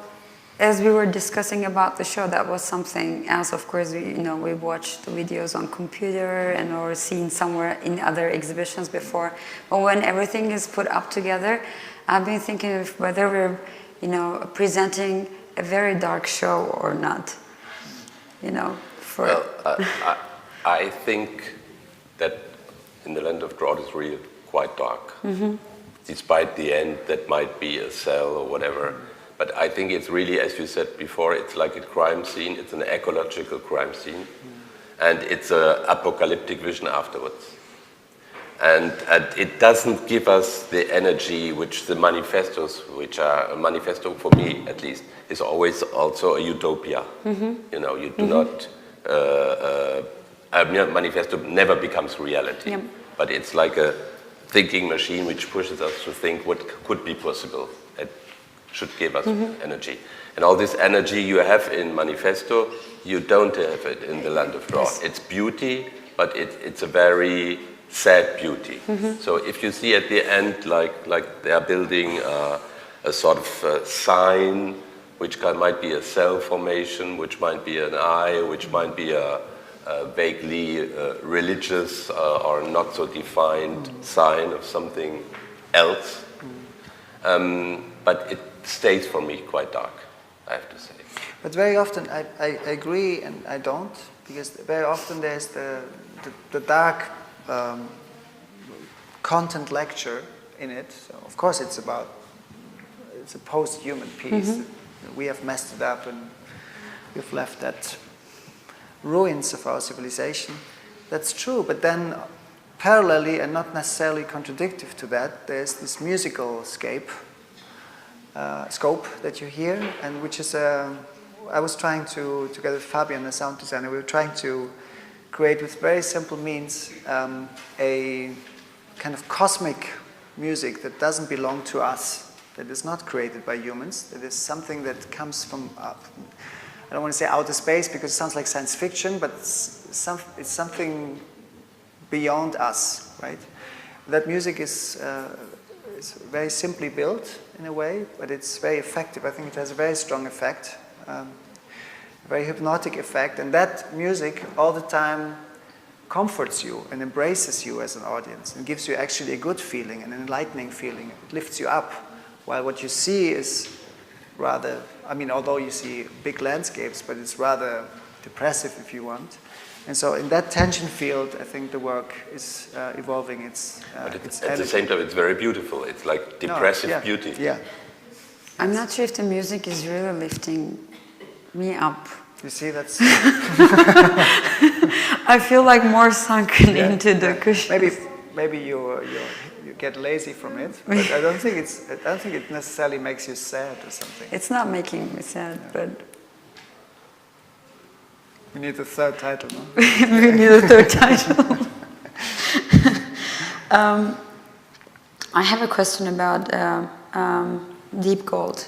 as we were discussing about the show, that was something else. Of course, we watched the videos on computer and or seen somewhere in other exhibitions before. But when everything is put up together, I've been thinking of whether we're, presenting a very dark show or not. I think that in the Land of Drought is really quite dark. Despite the end, that might be a cell or whatever. But I think it's really, as you said before, it's like a crime scene. It's an ecological crime scene. And it's an apocalyptic vision afterwards. And it doesn't give us the energy which the manifestos, which are a manifesto for me at least, is always also a utopia. You do not, a manifesto never becomes reality. But it's like a thinking machine which pushes us to think what could be possible. It should give us energy. And all this energy you have in Manifesto, you don't have it in the Land of Drought. Yes. It's beauty, but it's a very sad beauty. So if you see at the end, like they are building a sort of sign, which might be a cell formation, which might be an eye, which might be a vaguely religious or not so defined sign of something else. But it stays for me quite dark, I have to say. But very often I agree and I don't, because very often there's the dark content lecture in it. So of course it's a post-human piece. We have messed it up and we've left that ruins of our civilization. That's true, but then parallelly and not necessarily contradictory to that, there's this musical scope that you hear, and which is I was trying to, together with Fabian, the sound designer, we were trying to create with very simple means a kind of cosmic music that doesn't belong to us, that is not created by humans, that is something that comes from, I don't want to say outer space because it sounds like science fiction, but it's something beyond us, right? That music is very simply built in a way, but it's very effective. I think it has a very strong effect, a very hypnotic effect, and that music all the time comforts you and embraces you as an audience and gives you actually a good feeling, an enlightening feeling. It lifts you up, while what you see is rather, I mean, although you see big landscapes, but it's rather depressive if you want. And so in that tension field, I think the work is evolving its at the same time, it's very beautiful. It's like depressive beauty. Yeah. I'm not sure if the music is really lifting me up. You see, that's... I feel like more sunken into the cushion. Maybe you get lazy from it, but I don't think it necessarily makes you sad or something. It's not making me sad, but we need a third title, no? we need a third title. I have a question about deep gold.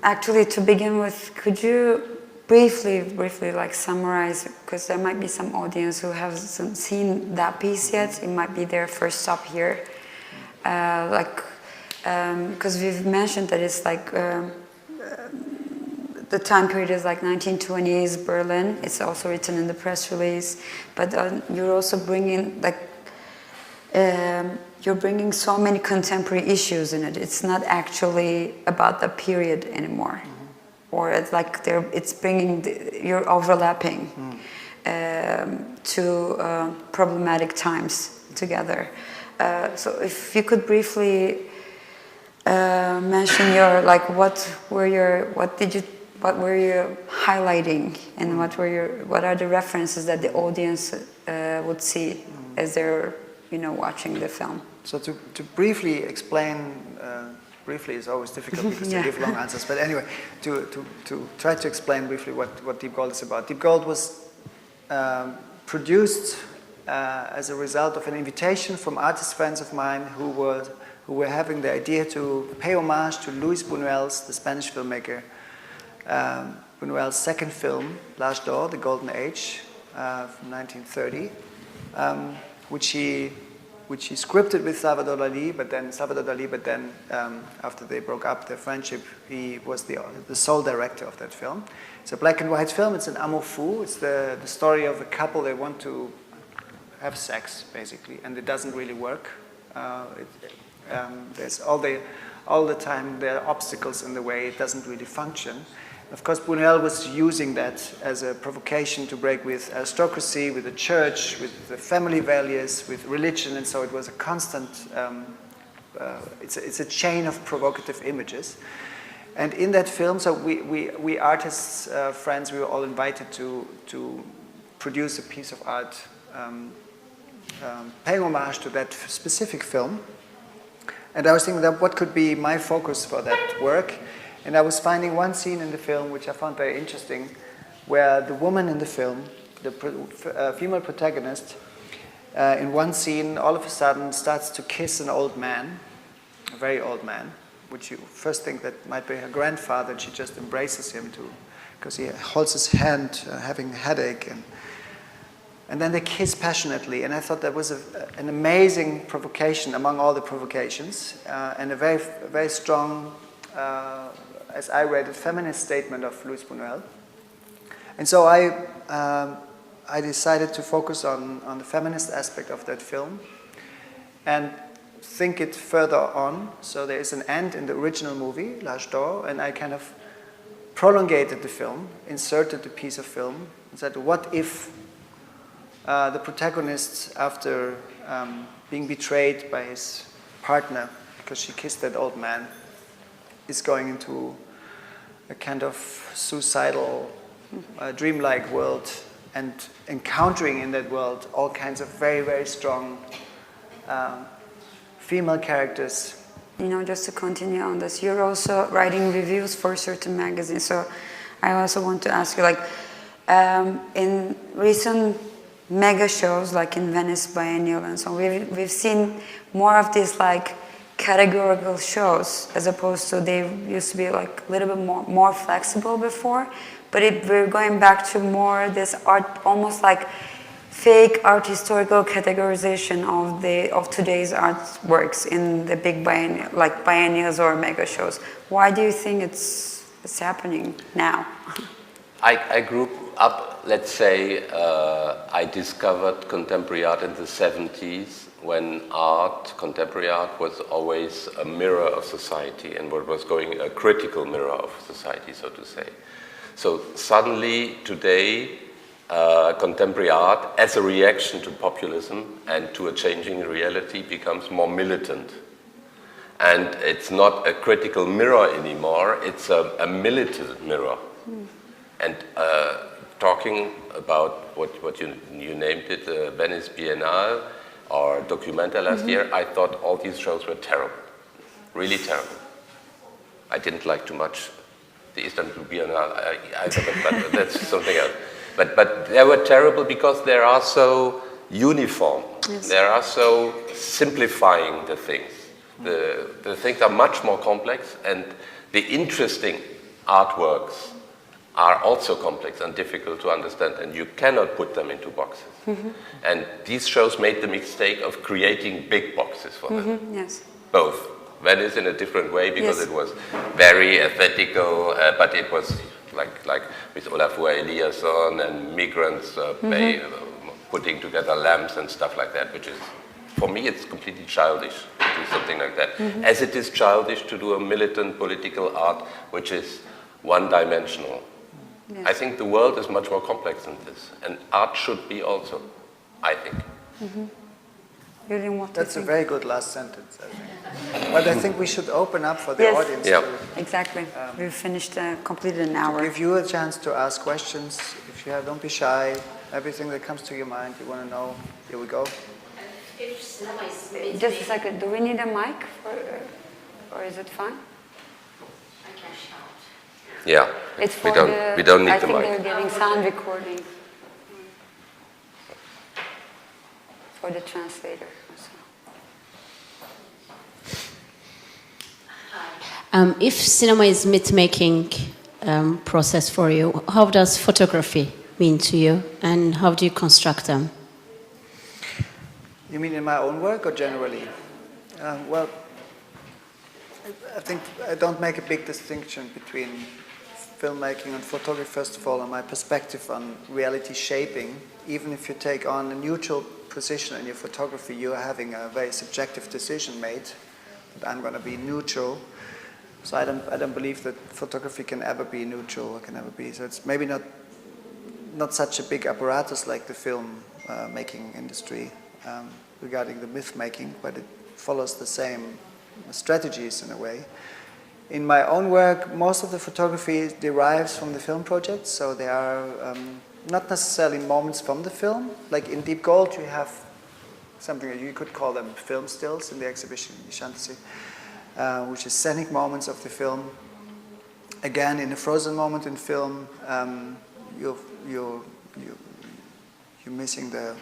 Actually, to begin with, could you briefly like summarize, because there might be some audience who hasn't seen that piece yet. It might be their first stop here. Because we've mentioned that it's like the time period is like 1920s Berlin. It's also written in the press release, but you're also bringing like you're bringing so many contemporary issues in it. It's not actually about the period anymore. Or it's like it's bringing, you're overlapping two problematic times together. So if you could briefly mention your, like, what were you highlighting, and what are the references that the audience would see as they're, watching the film? So to briefly explain. Briefly is always difficult because they give long answers. But anyway, to try to explain briefly what Deep Gold is about. Deep Gold was produced as a result of an invitation from artist friends of mine who were having the idea to pay homage to Luis Buñuel's, the Spanish filmmaker, Buñuel's second film, L'Âge d'Or, The Golden Age, from 1930, which he scripted with Salvador Dalí, but then after they broke up their friendship, he was the sole director of that film. It's a black and white film. It's an amour fou. It's the story of a couple. They want to have sex, basically, and it doesn't really work. There's all the time there are obstacles in the way. It doesn't really function. Of course, Buñuel was using that as a provocation to break with aristocracy, with the church, with the family values, with religion, and so it was a constant, it's a chain of provocative images. And in that film, so we artists, friends, we were all invited to produce a piece of art paying homage to that specific film. And I was thinking that what could be my focus for that work. And I was finding one scene in the film which I found very interesting, where the woman in the film, the female protagonist, in one scene all of a sudden starts to kiss an old man, a very old man, which you first think that might be her grandfather, and she just embraces him because he holds his hand, having a headache, and then they kiss passionately. And I thought that was an amazing provocation among all the provocations, and a very, very strong, as I read it, feminist statement of Luis Buñuel. And so I decided to focus on the feminist aspect of that film and think it further on. So there is an end in the original movie, L'Âge d'Or, and I kind of prolongated the film, inserted the piece of film, and said, what if the protagonist, after being betrayed by his partner because she kissed that old man, is going into a kind of suicidal, dreamlike world, and encountering in that world all kinds of very, very strong female characters. Just to continue on this, you're also writing reviews for certain magazines. So I also want to ask you, like, in recent mega shows like in Venice Biennial and so on, we've seen more of these like categorical shows as opposed to they used to be like a little bit more flexible before, but we're going back to more this art, almost like fake art historical categorization of today's artworks in the big biennials or mega shows. Why do you think it's happening now? I grew up, let's say, I discovered contemporary art in the 70s when contemporary art was always a mirror of society and what was going, a critical mirror of society, so to say. So suddenly today, contemporary art, as a reaction to populism and to a changing reality, becomes more militant. And it's not a critical mirror anymore, it's a militant mirror. And talking about what you named it, Venice Biennale or Documenta last year, I thought all these shows were terrible, really terrible. I didn't like too much the Istanbul Biennale, but that's something else. But they were terrible because they are so uniform. Yes. They are so simplifying the things. The things are much more complex, and the interesting artworks are also complex and difficult to understand, and you cannot put them into boxes. And these shows made the mistake of creating big boxes for them. Yes. Both. Venice in a different way because it was very aesthetical, but it was like with Olafur Eliasson and migrants putting together lamps and stuff like that, which is, for me, it's completely childish to do something like that. As it is childish to do a militant political art, which is one-dimensional. Yes. I think the world is much more complex than this, and art should be also, I think. Julian, what That's do you a very good last sentence, I think. But I think we should open up for the audience. Yeah. Exactly. We've finished, completed an hour. Give you a chance to ask questions. If you have, don't be shy. Everything that comes to your mind, you want to know. Here we go. If cinema is Just a second. Do we need a mic, or is it fine? I can shout. Yeah, It's for we don't need I the think mic. they're getting sound recording for the translator. If cinema is myth-making process for you, how does photography mean to you, and how do you construct them? You mean in my own work or generally? Well, I think I don't make a big distinction between filmmaking and photography, first of all, and my perspective on reality shaping. Even if you take on a neutral position in your photography, you're having a very subjective decision made that I'm going to be neutral. So I don't believe that photography can ever be neutral or can ever be. So it's maybe not such a big apparatus like the film making industry regarding the myth making, but it follows the same strategies in a way. In my own work, most of the photography derives from the film projects, so they are not necessarily moments from the film. Like in Deep Gold, you have something that you could call them film stills in the exhibition Nişantaşı, which is scenic moments of the film. Again, in a frozen moment in film, you're missing the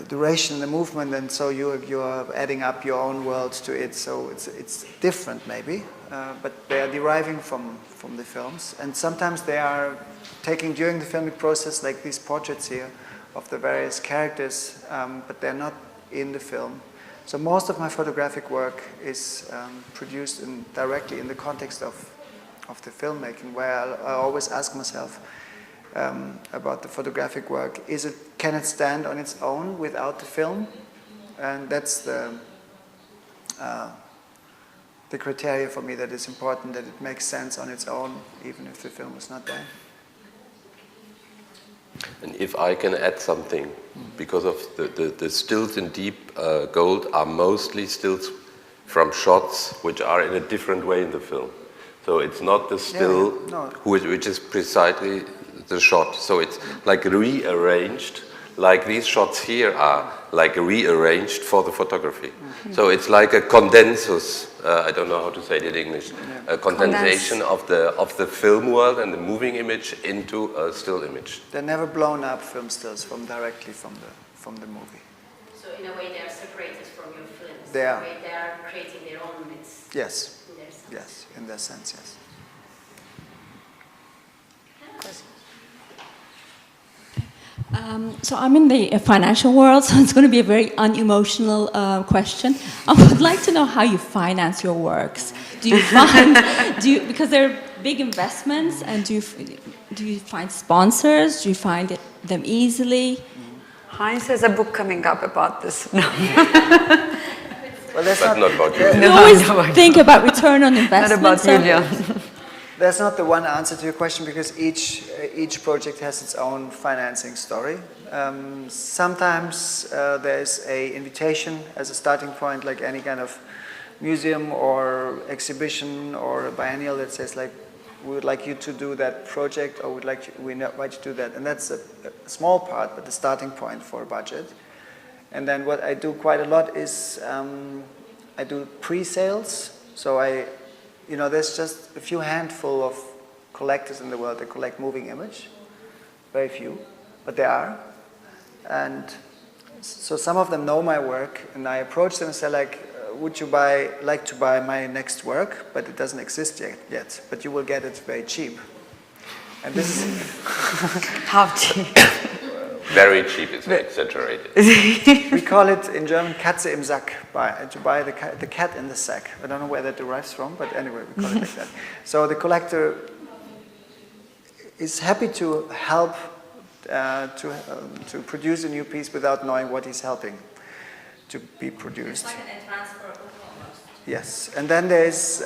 duration, the movement, and so you're adding up your own world to it. So it's different maybe, but they are deriving from the films, and sometimes they are taking during the filming process, like these portraits here of the various characters, but they're not in the film. So most of my photographic work is produced directly in the context of the filmmaking, where I always ask myself about the photographic work. Can it stand on its own without the film? And that's the criteria for me that is important, that it makes sense on its own, even if the film is not there. And if I can add something, because of the stills in Deep Gold are mostly stills from shots which are in a different way in the film. So it's not the still which is precisely the shot. So it's like rearranged, like these shots here are like rearranged for the photography. So it's like a condensus, I don't know how to say it in English, a condensation of the film world and the moving image into a still image. They're never blown up film stills directly from the movie. So in a way they are separated from your films. They are. In a way they are creating their own myths. Yes. In their sense. Yes, in that sense, yes. So I'm in the financial world, so it's going to be a very unemotional question. I would like to know how you finance your works. Do you find, because they're big investments, and do you find sponsors? Do you find them easily? Heinz has a book coming up about this. No. Well, that's But not about you. You always think about return on investment. Not about Julian. There's not the one answer to your question, because each project has its own financing story. Sometimes there's an invitation as a starting point, like any kind of museum or exhibition or a biennial that says, like, we would like you to do that project, or we invite you to do that. And that's a small part, but the starting point for a budget. And then what I do quite a lot is I do pre-sales. So there's just a few handful of collectors in the world that collect moving image. Very few, but there are. And so some of them know my work, and I approach them and say, like, would you like to buy my next work? But it doesn't exist yet, but you will get it very cheap. And this is... How cheap? Very cheap, it's exaggerated. We call it in German Katze im Sack, to buy the cat in the sack. I don't know where that derives from, but anyway, we call it like that. So the collector is happy to help to produce a new piece without knowing what he's helping to be produced. It's like an advance for a book almost. Yes, and then there's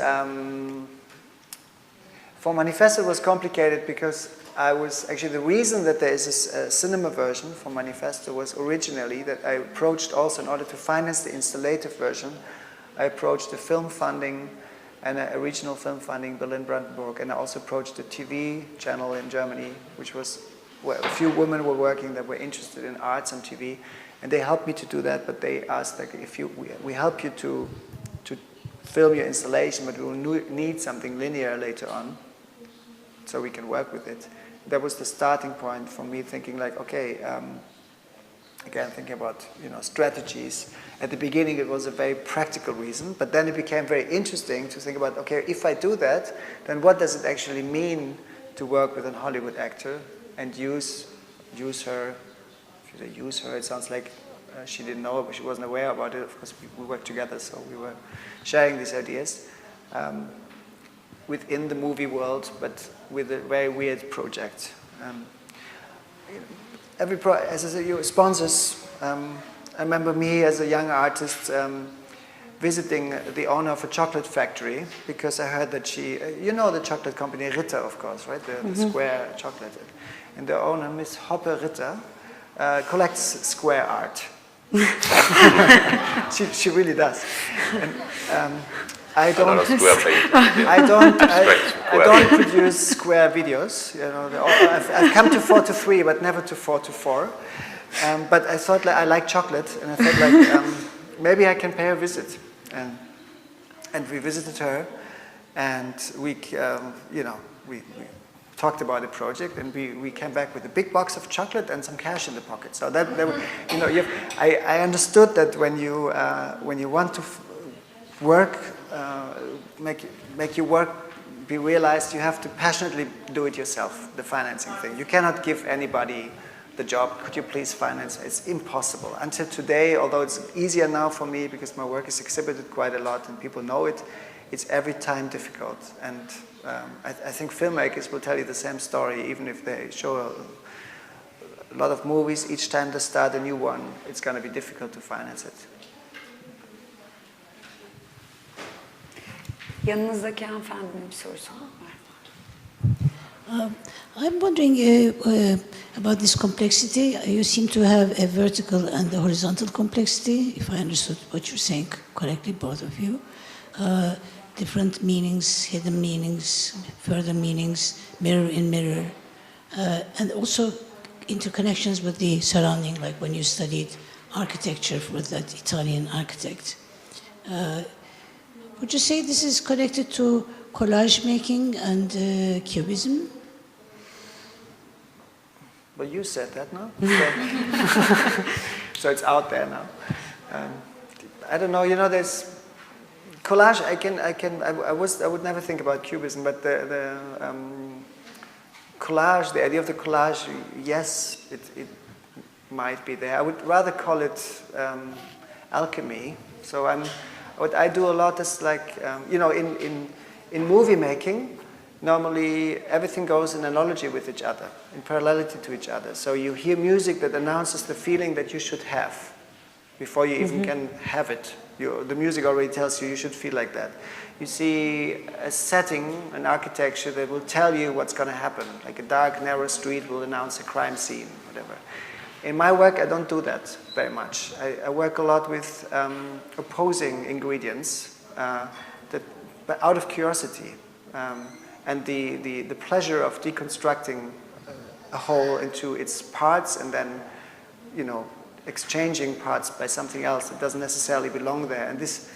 for Manifesto it was complicated, because the reason that there is a cinema version for Manifesto was originally that I approached also, in order to finance the installative version, I approached the film funding and a regional film funding, Berlin-Brandenburg, and I also approached the TV channel in Germany, which was where a few women were working that were interested in arts and TV, and they helped me to do that, but they asked, like, if we help you to film your installation, but we will need something linear later on, so we can work with it. That was the starting point for me, thinking like, okay, again, thinking about strategies. At the beginning, it was a very practical reason, but then it became very interesting to think about, okay, if I do that, then what does it actually mean to work with a Hollywood actor and use her? If you say use her, it sounds like she didn't know it, but she wasn't aware about it. Of course, we worked together, so we were sharing these ideas within the movie world, but with a very weird project. As I said, sponsors. I remember me as a young artist visiting the owner of a chocolate factory, because I heard that the chocolate company Ritter, of course, right? The square chocolate. And the owner, Miss Hoppe Ritter, collects square art. she really does. And, I don't produce square videos. I've come to 4:3, but never to 4:4. But I thought, like, I like chocolate, and I thought, like, maybe I can pay her a visit. And we visited her, and we talked about the project, and we came back with a big box of chocolate and some cash in the pocket. So I understood that when you want to work. Make your work be realized, you have to passionately do it yourself, the financing thing. You cannot give anybody the job, could you please finance? It's impossible. Until today, although it's easier now for me because my work is exhibited quite a lot and people know it, it's every time difficult. And I think filmmakers will tell you the same story, even if they show a lot of movies, each time they start a new one, it's going to be difficult to finance it. Yanınızdaki hanımefendinin bir sorusu var. I'm wondering about this complexity. You seem to have a vertical and a horizontal complexity, if I understood what you're saying correctly, both of you. Different meanings, hidden meanings, further meanings, mirror in mirror. And also, interconnections with the surrounding, like when you studied architecture with that Italian architect. Would you say this is connected to collage making and cubism? Well, you said that, no? So it's out there now. I don't know. You know, there's collage. I would never think about cubism, but the collage, the idea of the collage, yes, it might be there. I would rather call it alchemy. So what I do a lot is like, you know, in movie making, normally everything goes in analogy with each other, in parallelity to each other. So you hear music that announces the feeling that you should have before you even can have it. The music already tells you should feel like that. You see a setting, an architecture that will tell you what's going to happen. Like a dark, narrow street will announce a crime scene, whatever. In my work, I don't do that very much. I work a lot with opposing ingredients, but out of curiosity. And the pleasure of deconstructing a whole into its parts and then, you know, exchanging parts by something else that doesn't necessarily belong there. And this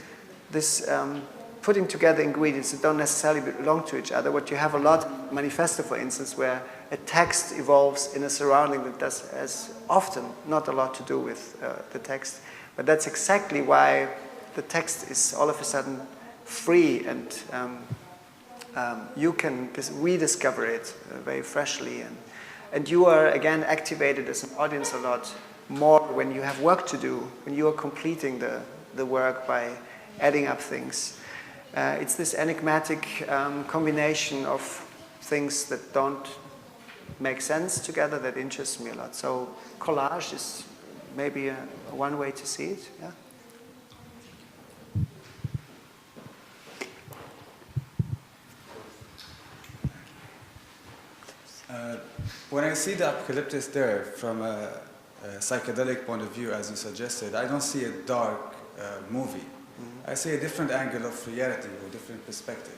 putting together ingredients that don't necessarily belong to each other. What you have a lot, Manifesto, for instance, where a text evolves in a surrounding that does as often not a lot to do with the text. But that's exactly why the text is all of a sudden free, and you can rediscover it very freshly. And you are, again, activated as an audience a lot more when you have work to do, when you are completing the work by adding up things. It's this enigmatic combination of things that don't make sense together that interests me a lot. So collage is maybe one way to see it. Yeah. When I see the apocalypse there from a psychedelic point of view, as you suggested, I don't see a dark movie. I see a different angle of reality or different perspective.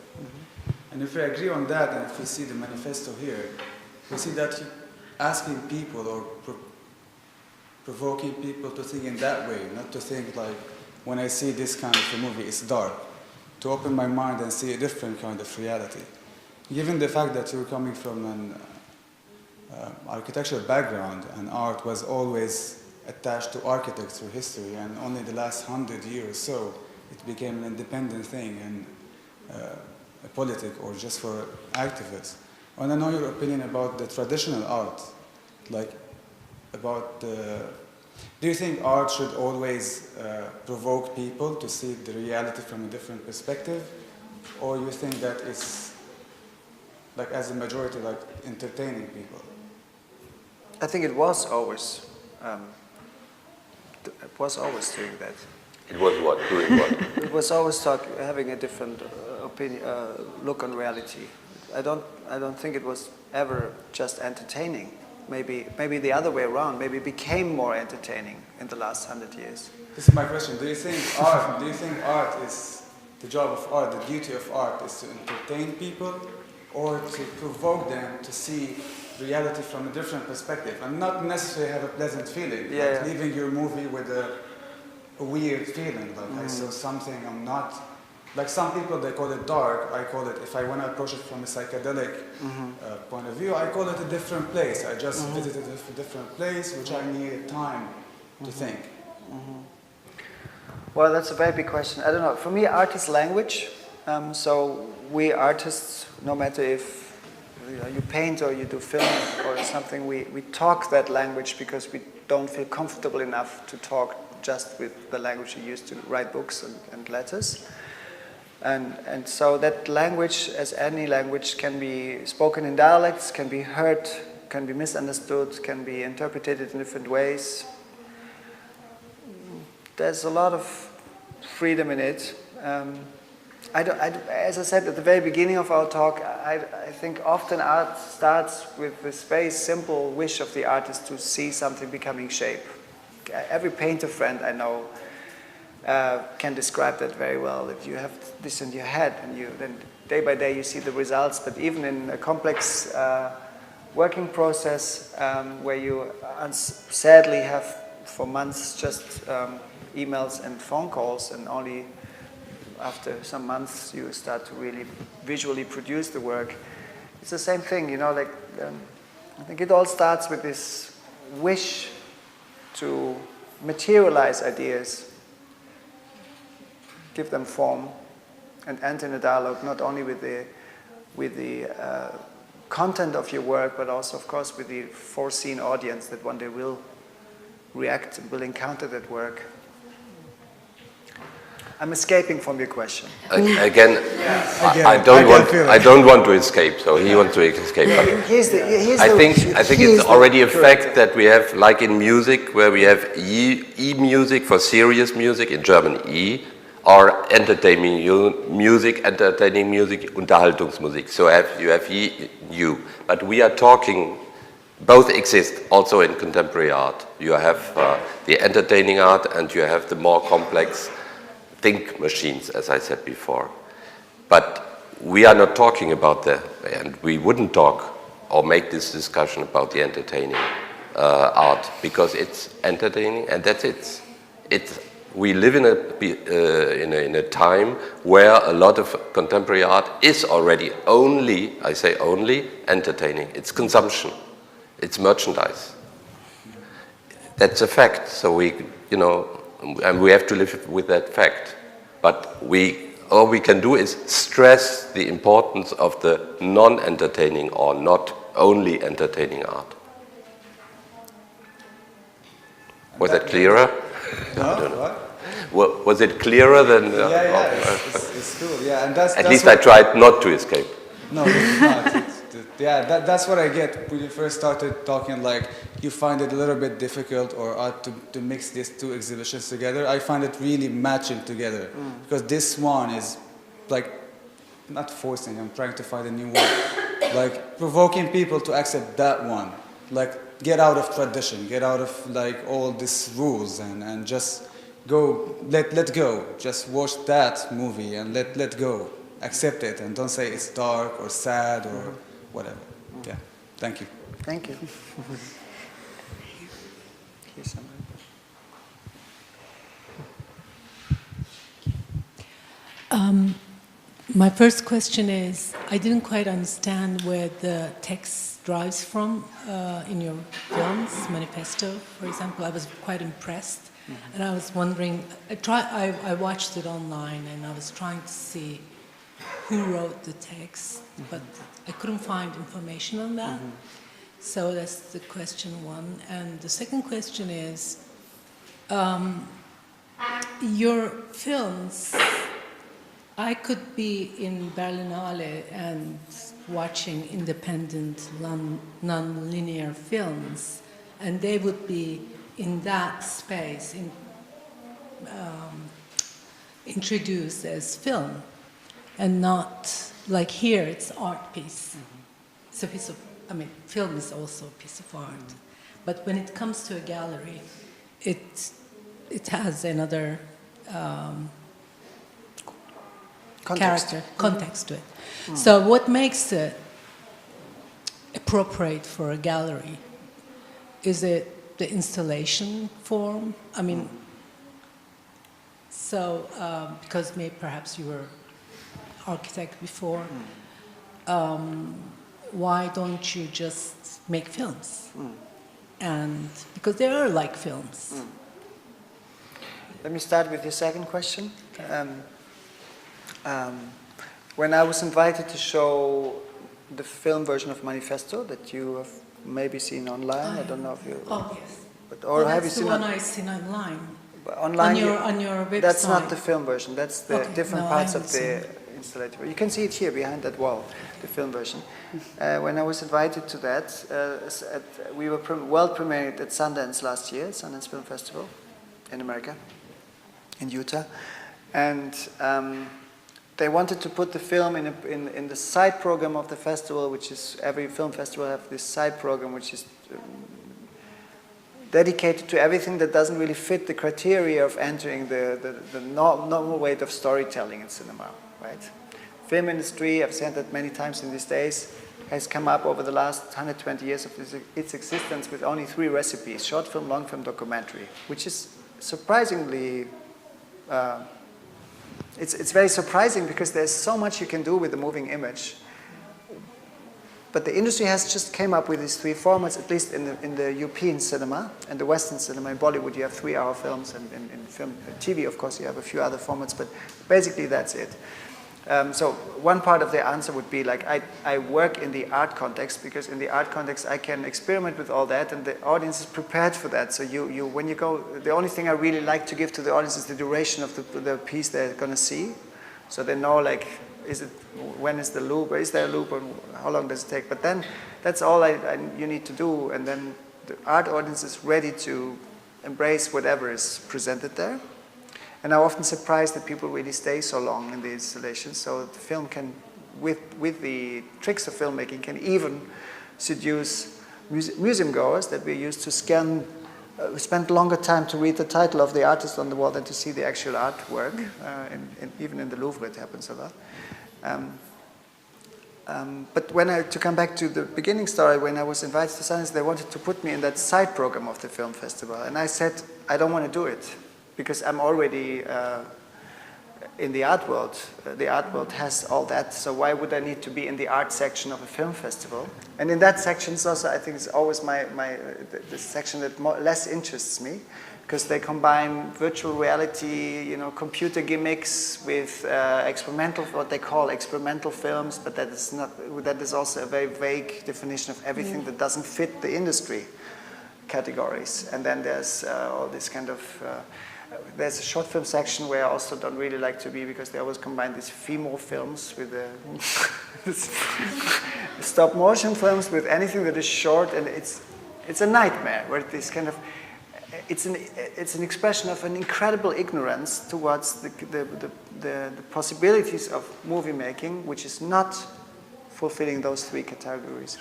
And if we agree on that, and if we see the manifesto here, we see that you're asking people or provoking people to think in that way, not to think like, when I see this kind of a movie, it's dark. To open my mind and see a different kind of reality. Given the fact that you're coming from an architectural background, and art was always attached to architecture history, and only the last 100 years or so, it became an independent thing and a politic or just for activists. I want to know your opinion about the traditional art, like about do you think art should always provoke people to see the reality from a different perspective, or you think that it's like as a majority like entertaining people? I think it was always doing that. It was what? Doing what? It was always having a different opinion, look on reality. I don't think it was ever just entertaining. Maybe the other way around. Maybe it became more entertaining in the last 100 years. This is my question. Do you think art is the job of art, the duty of art is to entertain people, or to provoke them to see reality from a different perspective and not necessarily have a pleasant feeling, like leaving your movie with a weird feeling, like I saw something I'm not, like some people they call it dark, I call it, if I want to approach it from a psychedelic point of view, I call it a different place. I just visited a different place which I needed time to think. Well, that's a very big question. I don't know. For me, art is language. So we artists, no matter if you paint or you do film or something, we talk that language because we don't feel comfortable enough to talk just with the language we use to write books and letters. And so that language, as any language, can be spoken in dialects, can be heard, can be misunderstood, can be interpreted in different ways. There's a lot of freedom in it. As I said at the very beginning of our talk, I think often art starts with this very simple wish of the artist to see something becoming shape. Every painter friend I know can describe that very well. If you have this in your head and then day by day you see the results, but even in a complex working process where you sadly have for months just emails and phone calls, and only after some months you start to really visually produce the work. It's the same thing, you know, like I think it all starts with this wish to materialize ideas, give them form, and enter in a dialogue not only with the content of your work, but also, of course, with the foreseen audience that one day will react and will encounter that work. I'm escaping from your question. Again, I don't want to escape, so he wants to escape. I think it's already a fact that we have, like in music, where we have E-music for serious music, in German E, or entertaining music, Unterhaltungsmusik. So you have U. But we are talking, both exist also in contemporary art. You have the entertaining art and you have the more complex think machines, as I said before. But we are not talking about and we wouldn't talk or make this discussion about the entertaining art, because it's entertaining and that's it. We live in a time where a lot of contemporary art is already only, I say only, entertaining. It's consumption. It's merchandise. That's a fact. So and we have to live with that fact. But all we can do is stress the importance of the non-entertaining or not only entertaining art. Was that clearer? No, I don't know. what? Was it clearer than... It's cool, yeah. And At least I tried not to escape. No, it's not. That's what I get when you first started talking, like, you find it a little bit difficult or odd to mix these two exhibitions together. I find it really matching together, because this one is, like, not forcing, I'm trying to find a new word, like, provoking people to accept that one. Like, get out of tradition, get out of, like, all these rules and just go, let go. Just watch that movie and let go. Accept it and don't say it's dark or sad or whatever. Yeah, thank you. Thank you. Here's somebody. My first question is, I didn't quite understand where the text drives from in your films, Manifesto, for example. I was quite impressed, and I was wondering, I watched it online, and I was trying to see who wrote the text, but I couldn't find information on that. So that's the question one. And the second question is, your films, I could be in Berlinale and watching independent, non-linear films, and they would be in that space, introduced as film, and not like here, it's art piece. It's a piece of, film is also a piece of art. But when it comes to a gallery, it has another context to it. So what makes it appropriate for a gallery? Is it the installation form? Because perhaps you were architect before, why don't you just make films? And because they are like films. Let me start with your second question. When I was invited to show the film version of Manifesto that you have maybe seen online, I don't know if you... Oh, yes. Have you seen the one I've seen online. Online, on your website. That's not the film version. That's the different parts of the installation. You can see it here behind that wall, the film version. When I was invited to that, we were world premiered at Sundance last year, Sundance Film Festival in America, in Utah, and they wanted to put the film in the side program of the festival, which is every film festival have this side program, which is dedicated to everything that doesn't really fit the criteria of entering the normal way of storytelling in cinema, right? film industry, I've said that many times in these days, has come up over the last 120 years of its existence with only 3 recipes: short film, long film, documentary, which is surprisingly, it's very surprising because there's so much you can do with the moving image. But the industry has just came up with these 3 formats, at least in the European cinema and the Western cinema. In Bollywood, you have 3-hour films, and in film, TV, of course, you have a few other formats, but basically that's it. So one part of the answer would be like I work in the art context, because in the art context I can experiment with all that, and the audience is prepared for that. So when you go, the only thing I really like to give to the audience is the duration of the piece they're going to see, so they know like, when is the loop, or is there a loop, or how long does it take? But then that's all you need to do, and then the art audience is ready to embrace whatever is presented there. And I'm often surprised that people really stay so long in the installations. So the film can, with the tricks of filmmaking, can even seduce museum goers that we used to scan, spend longer time to read the title of the artist on the wall than to see the actual artwork. Even in the Louvre it happens a lot. But to come back to the beginning story, when I was invited to Sundance, they wanted to put me in that side program of the film festival. And I said, I don't want to do it, because I'm already in the art world. The art world has all that, so why would I need to be in the art section of a film festival? And in that section, it's also, I think it's always the section that less interests me, because they combine virtual reality, computer gimmicks with experimental, what they call experimental films, but that is also a very vague definition of everything that doesn't fit the industry categories. And then there's all this kind of, there's a short film section where I also don't really like to be, because they always combine these femoral films with stop motion films with anything that is short, and it's a nightmare, where this kind of, it's an expression of an incredible ignorance towards the possibilities of movie making, which is not fulfilling those 3 categories.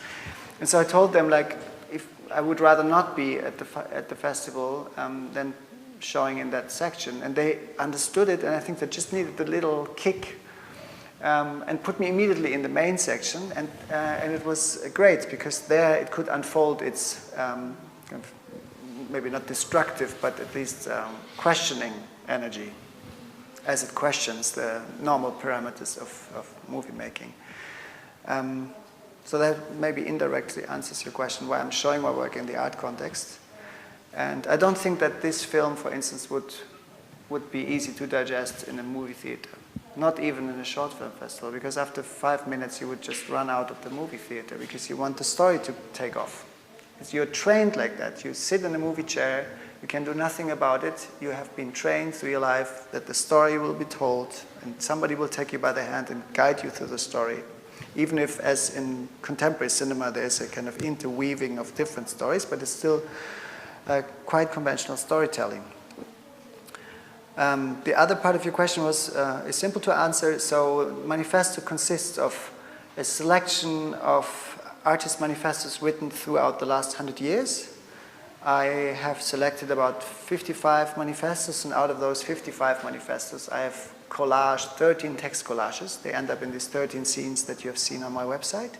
And so I told them, like, if I would rather not be at the festival than showing in that section. And they understood it, and I think they just needed a little kick, and put me immediately in the main section. And it was great, because there it could unfold its kind of, maybe not destructive, but at least questioning energy, as it questions the normal parameters of movie making. So that maybe indirectly answers your question, why I'm showing my work in the art context. And I don't think that this film, for instance, would be easy to digest in a movie theater, not even in a short film festival, because after 5 minutes you would just run out of the movie theater, because you want the story to take off. You're trained like that. You sit in a movie chair, you can do nothing about it. You have been trained through your life that the story will be told, and somebody will take you by the hand and guide you through the story. Even if, as in contemporary cinema, there's a kind of interweaving of different stories, but it's still quite conventional storytelling. The other part of your question is simple to answer. So Manifesto consists of a selection of artist manifestos written throughout the last 100 years. I have selected about 55 manifestos, and out of those 55 manifestos, I have collaged 13 text collages. They end up in these 13 scenes that you have seen on my website.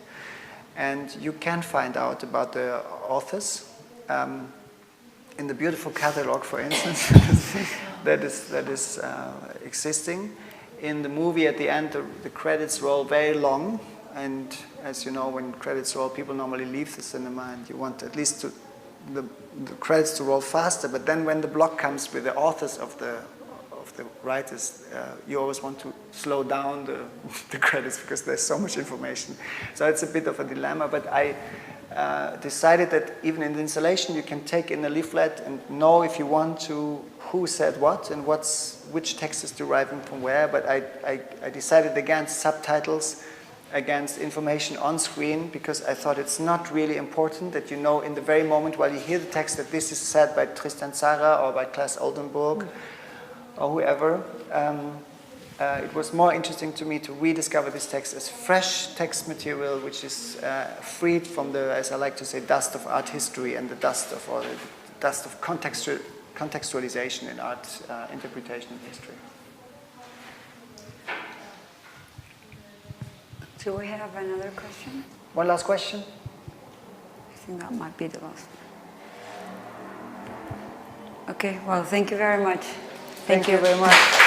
And you can find out about the authors in the beautiful catalog, for instance, that is existing. In the movie, at the end, the credits roll very long. And as you know, when credits roll, people normally leave the cinema, and you want at least the credits to roll faster. But then when the block comes with the authors of the writers, you always want to slow down the credits, because there's so much information. So it's a bit of a dilemma, but I decided that even in the installation you can take in a leaflet and know, if you want to, who said what and which text is deriving from where. But I decided against subtitles, against information on screen, because I thought it's not really important that you know in the very moment while you hear the text that this is said by Tristan Tzara or by Klaas Oldenburg or whoever. It was more interesting to me to rediscover this text as fresh text material, which is freed from the, as I like to say, dust of art history and the dust of contextualization in art interpretation and history. Do we have another question? One last question? I think that might be the last one. Okay, well, thank you very much. Thank you very much.